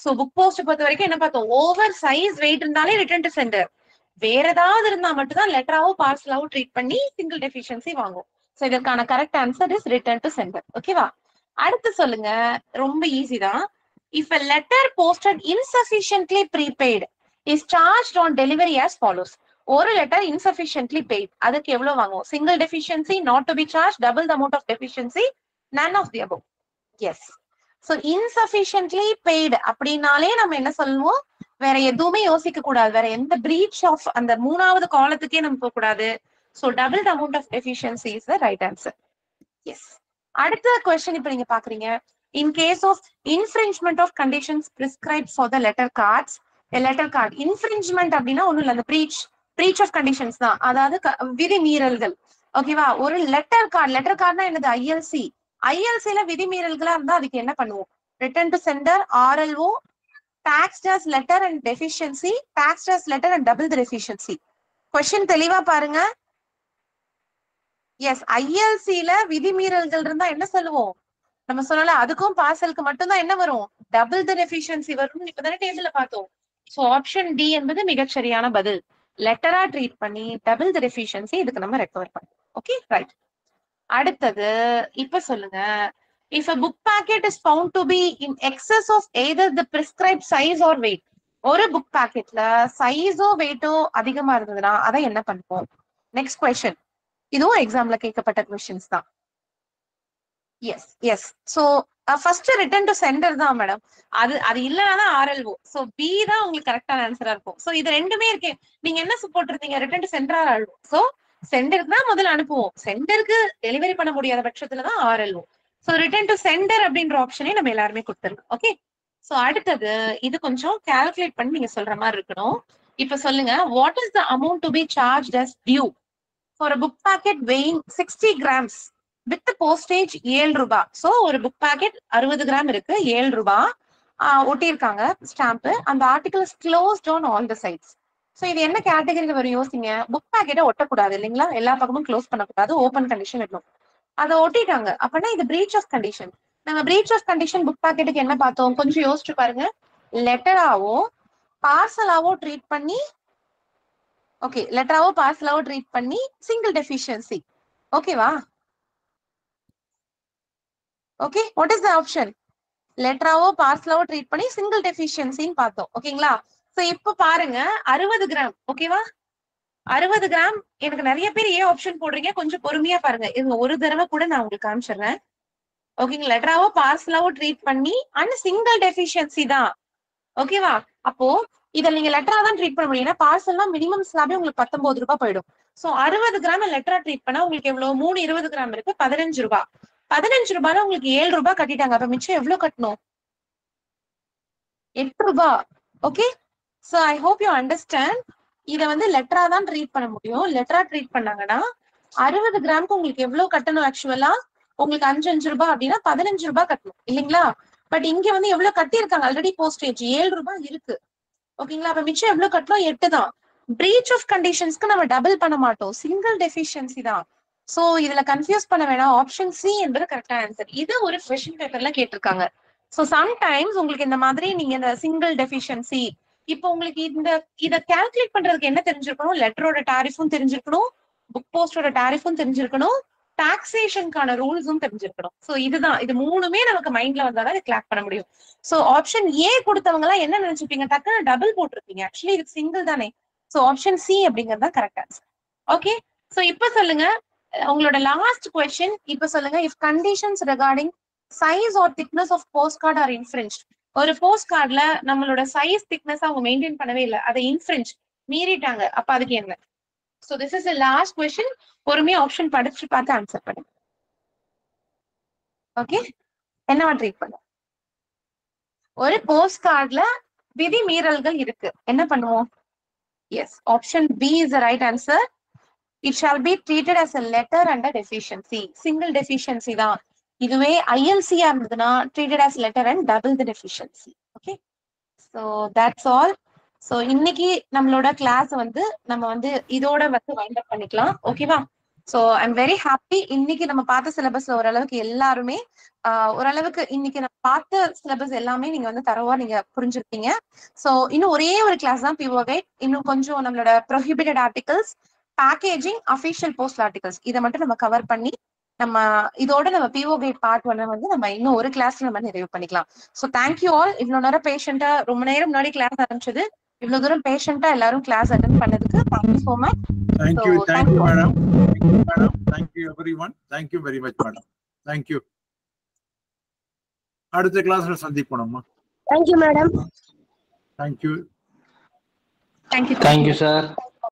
ஸோ புக் போஸ்ட் பொறுத்த வரைக்கும் என்ன பார்த்தோம்? ஓவர் சைஸ் வெயிட் இருந்தாலே ரிட்டர்ன் டு சென்டர், வேற ஏதாவது இருந்தா மட்டும் தான் லெட்டராவோ பார்சலாவோ ட்ரீட் பண்ணி சிங்கிள் டெஃபிஷியன்சி வாங்கும். ஸோ இதற்கான correct answer is return to centre. ஓகேவா? அடுத்து சொல்லுங்க, ரொம்ப ஈஸி தான். If a letter posted insufficiently prepaid is charged on delivery as follows. ஒரு லெட்டர் insufficiently paid, அதுக்கு எவ்வளவு வாங்குவோம்? Single deficiency, not to be charge, double the amount of deficiency, none of the above. Yes. So insufficiently paid அப்படின்னாலே நம்ம என்ன சொல்லுவோம்? வேற எதுவுமே யோசிக்க கூடாது, வேற எந்த பிரீச் ஆஃப் அந்த மூணாவது காலத்துக்கே நம்ம போக கூடாது. So double the amount of deficiency is the right answer. Yes. அடுத்த கொஸ்டின் இப்ப நீங்க பாக்குறீங்க. In case of infringement of conditions prescribed for the letter cards, a letter card infringement அப்படின்னா ஒண்ணும் இல்ல, அந்த breach of conditions தான், அதாவது விதி மீறல்கள். ஓகேவா? ஒரு லெட்டர் கார்டுனா என்னது? ஐஎல்சில விதி மீறல்களா இருந்தா அதுக்கு என்ன பண்ணுவோம்? Return to centre, RLO, taxed as letter and deficiency, taxed as letter and double the deficiency. Question தெளிவா பாருங்க. எஸ், ஐஎல்சில விதிமீறல்கள் இருந்தா என்ன சொல்லுவோம்? நம்ம சொல்லல, அதுக்கும் பார்சலுக்கு மட்டும் தான் என்ன வரும்? டபுள் த டெஃபிஷியன்சி வரும். இப்பதானே டேபிள்ல பார்த்தோம். சோ ஆப்ஷன் டி என்பது மிகச்சரியான பதில். லெட்டரா ட்ரீட் பண்ணி டபுள் த டெஃபிஷியன்சி இதுக்கு நம்ம ரெக்கவர் பண்ணோம். Okay, right. அடுத்தது இப்ப சொல்லுங்க, if a book packet is found to be in excess of either the prescribed size or weight, ஒரு புக் பாக்கெட்ல சைஸோ வெயிட்டோ அதிகமா இருந்ததுன்னா அதை என்ன பண்ணுவோம்? நெக்ஸ்ட் கொஸ்டின், இதுவும் எக்ஸாம்ல கேட்கப்பட்ட கொஸ்டின்ஸ் தான். Yes yes. So first return to centre தான் மேடம். அது இல்லைன்னா ஆர்எல்ஓ. சோ பி தான் உங்களுக்கு கரெக்டான ஆன்சரா இருக்கும். சோ இது ரெண்டுமே இருக்கு. நீங்க என்ன போட்டிருந்தீங்க? Return to centre RLO. So சென்டருக்கு தான் முதல்ல அனுப்புவோம், சென்டருக்கு டெலிவரி பண்ண முடியாத பட்சத்துல தான் RLO. So return to centre அப்படின்ற ஆப்ஷனே நம்ம எல்லாருமே கொடுத்துருக்கோம். ஓகே, சோ அடுத்தது இது கொஞ்சம் கால்குலேட் பண்ணி நீங்க சொல்ற மாதிரி இருக்கணும். இப்ப சொல்லுங்க, what is the amount to be charged as due for a book packet weighing 60 grams with postage 7 ரூபாய். சோ ஒரு புக் பாக்கெட் 60 கிராம் இருக்கு, 7 ரூபாய் ஒட்டியிருக்காங்க ஸ்டாம்ப். அந்த article is closed on all the sides. So இது என்ன கேட்டகரியில வரும் யோசிங்க? புக் பாக்கெட்டை ஒட்டக்கூடாது இல்லைங்களா, எல்லா பக்கமும் க்ளோஸ் பண்ணக்கூடாது, ஓப்பன் கண்டிஷன் இருக்கணும். அதை ஒட்டிட்டாங்க அப்படின்னா இது பிரீச் ஆஃப் கண்டிஷன். நம்ம பிரீச் ஆஃப் கண்டிஷன் புக் பாக்கெட்டுக்கு என்ன பார்த்தோம்? கொஞ்சம் யோசிச்சு பாருங்க. லெட்டராவோ பார்சலாவோ ட்ரீட் பண்ணி, ஓகே, லெட்டராவோ பார்சலாவோ ட்ரீட் பண்ணி சிங்கிள் டெஃபிஷியன்சி. ஓகேவா? Okay, what is the option? லெட்டராவோ பார்சலாவோ ட்ரீட் பண்ணி சிங்கிள் டெஃபிஷியன்சின்னு பார்த்தோம். ஓகேங்களா? சோ இப்ப பாருங்க, 60 கிராம். ஓகேவா? 60 கிராம். எனக்கு நிறைய பேர் ஏ ஆப்ஷன் போடுறீங்க, கொஞ்சம் பொறுமையா பாருங்க. இது ஒரு தடவை கூட நான் உங்களுக்கு காமிச்சிடுறேன். ஓகேங்களா? லெட்டராவோ பார்சலாவோ ட்ரீட் பண்ணி அண்ட் சிங்கிள் டெஃபிஷியன்சி தான். ஓகேவா? அப்போ இதை நீங்க லெட்டரா தான் ட்ரீட் பண்ண முடியும். ஏன்னா பார்சல்னா மினிமம் ஸ்லாபே உங்களுக்கு 19 ரூபாய் போயிடும். சோ 60 கிராம் லெட்டரா ட்ரீட் பண்ணா உங்களுக்கு எவ்வளவு? 3 20 கிராம் இருக்கு, 15 ரூபாய். 15 ரூபாய்னா உங்களுக்கு 7 ரூபாய் கட்டிட்டாங்க. அப்ப மிச்சம் எவ்வளவு கட்டணும்? 8 ரூபாய். Okay, so I hope you understand. இதை வந்து லெட்டரா தான் ட்ரீட் பண்ண முடியும். லெட்டரா ட்ரீட் பண்ணாங்கன்னா 60 கிராமுக்கு உங்களுக்கு எவ்வளவு கட்டணும்? ஆக்சுவலா உங்களுக்கு 5 ரூபாய் அப்படின்னா 15 ரூபாய் கட்டணும் இல்லைங்களா? பட் இங்க வந்து எவ்வளவு கட்டியிருக்காங்க? ஆல்ரெடி போஸ்டேஜ் 7 ரூபாய் இருக்கு. ஓகேங்களா? அப்ப மிச்சம் எவ்வளவு கட்டணும்? 8 தான். பிரீச் ஆஃப் கண்டிஷன்ஸ்க்கு நம்ம டபுள் பண்ண மாட்டோம், சிங்கிள் டெஃபிஷியன்சி தான். சோ இதுல கன்ஃபியூஸ் பண்ண வேணாம். ஆப்ஷன் சி என்பது கரெக்டான ஆன்சர். இது ஒரு கொஸ்டின் பேப்பர்ல கேட்டிருக்காங்க. சோ சம்டைம்ஸ் உங்களுக்கு இந்த மாதிரி நீங்க இந்த சிங்கிள் டெஃபிஷியன்சி, இப்போ உங்களுக்கு இத கால்குலேட் பண்றதுக்கு என்ன தெரிஞ்சிருக்கணும்? லெட்டரோட டாரிஃபும் தெரிஞ்சிருக்கணும், புக் போஸ்டோட டாரிஃபும் தெரிஞ்சிருக்கணும், டாக்ஸேஷனுக்கான ரூல்ஸும் தெரிஞ்சிருக்கணும். சோ இதுதான், இது மூணுமே நமக்கு மைண்ட்ல வந்தாதான் கிளாக் பண்ண முடியும். சோ ஆப்ஷன் ஏ கொடுத்தவங்க எல்லாம் என்ன நினைச்சிருப்பீங்க? டக்குன்னு டபுள் போட்டிருப்பீங்க. ஆக்சுவலி இது சிங்கிள் தானே. சோ ஆப்ஷன் சி அப்படிங்கிறது தான் கரெக்ட் ஆன்சர். ஓகே, சோ இப்ப சொல்லுங்க உங்களோட லாஸ்ட் கொஸ்டின். இப்ப சொல்லுங்க, if conditions regarding size or thickness of post card are infringed. ஒரு போஸ்ட் கார்டுல நம்மளோட சைஸ் திக்னஸ் அவங்க மெயின்டைன் பண்ணவே இல்லை, அதை இன்ஃப்ரிஞ்ச் மீறிட்டாங்க. அப்ப அதுக்கு என்ன? So this is the last question. பொறுமையா ஆப்ஷன் படிச்சு பார்த்து ஆன்சர் பண்ணுங்க. ஓகே, என்னவா ட்ரீட் பண்ண? ஒரு போஸ்ட் கார்டுல விதி மீறல்கள் இருக்கு, என்ன பண்ணுவோம்? Yes, option B is the right answer. It shall be treated as a letter and a deficiency. Single deficiency தான். இதுவே ஐஎல்சியா இருந்ததுன்னா treated as letter and double the deficiency. Okay, so that's all. So இன்னைக்கு நம்மளோட class வந்து நம்ம வந்து இதோட வந்து வைண்ட் அப் பண்ணிக்கலாம். ஓகேவா? So I am very happy. இன்னைக்கு நம்ம பார்த்த சிலபஸ்ல ஓரளவுக்கு எல்லாருமே ஓரளவுக்கு இன்னைக்கு நம்ம பார்த்த சிலபஸ் எல்லாமே நீங்க வந்து தரவா நீங்க புரிஞ்சிருப்பீங்க. சோ இன்னும் ஒரே ஒரு கிளாஸ் தான் பிஓ கைட். இன்னும் கொஞ்சம் நம்மளோட prohibited articles, packaging, official post articles இதை மட்டும் நம்ம கவர் பண்ணி நம்ம இதோட நம்ம பிஓ கைட் பார்ட் 1 வந்து நம்ம இன்னும் ஒரு கிளாஸ்ல நம்ம நிறைவு பண்ணிக்கலாம். So thank you all. இவ்வளவு நேரம் பேஷண்டா ரொம்ப நேரம் முன்னாடி கிளாஸ் ஆரம்பிச்சது, இவ்வளவு தூரம் பேஷண்டா எல்லாரும் கிளாஸ் அட்டெண்ட் பண்ணதுக்கு thank you so much. Thank you madam. Thank you everyone. Thank you very much madam. Thank you. அடுத்த கிளாஸ்ல சந்திப்போம். Thank you madam. Thank you. Thank you thank you sir.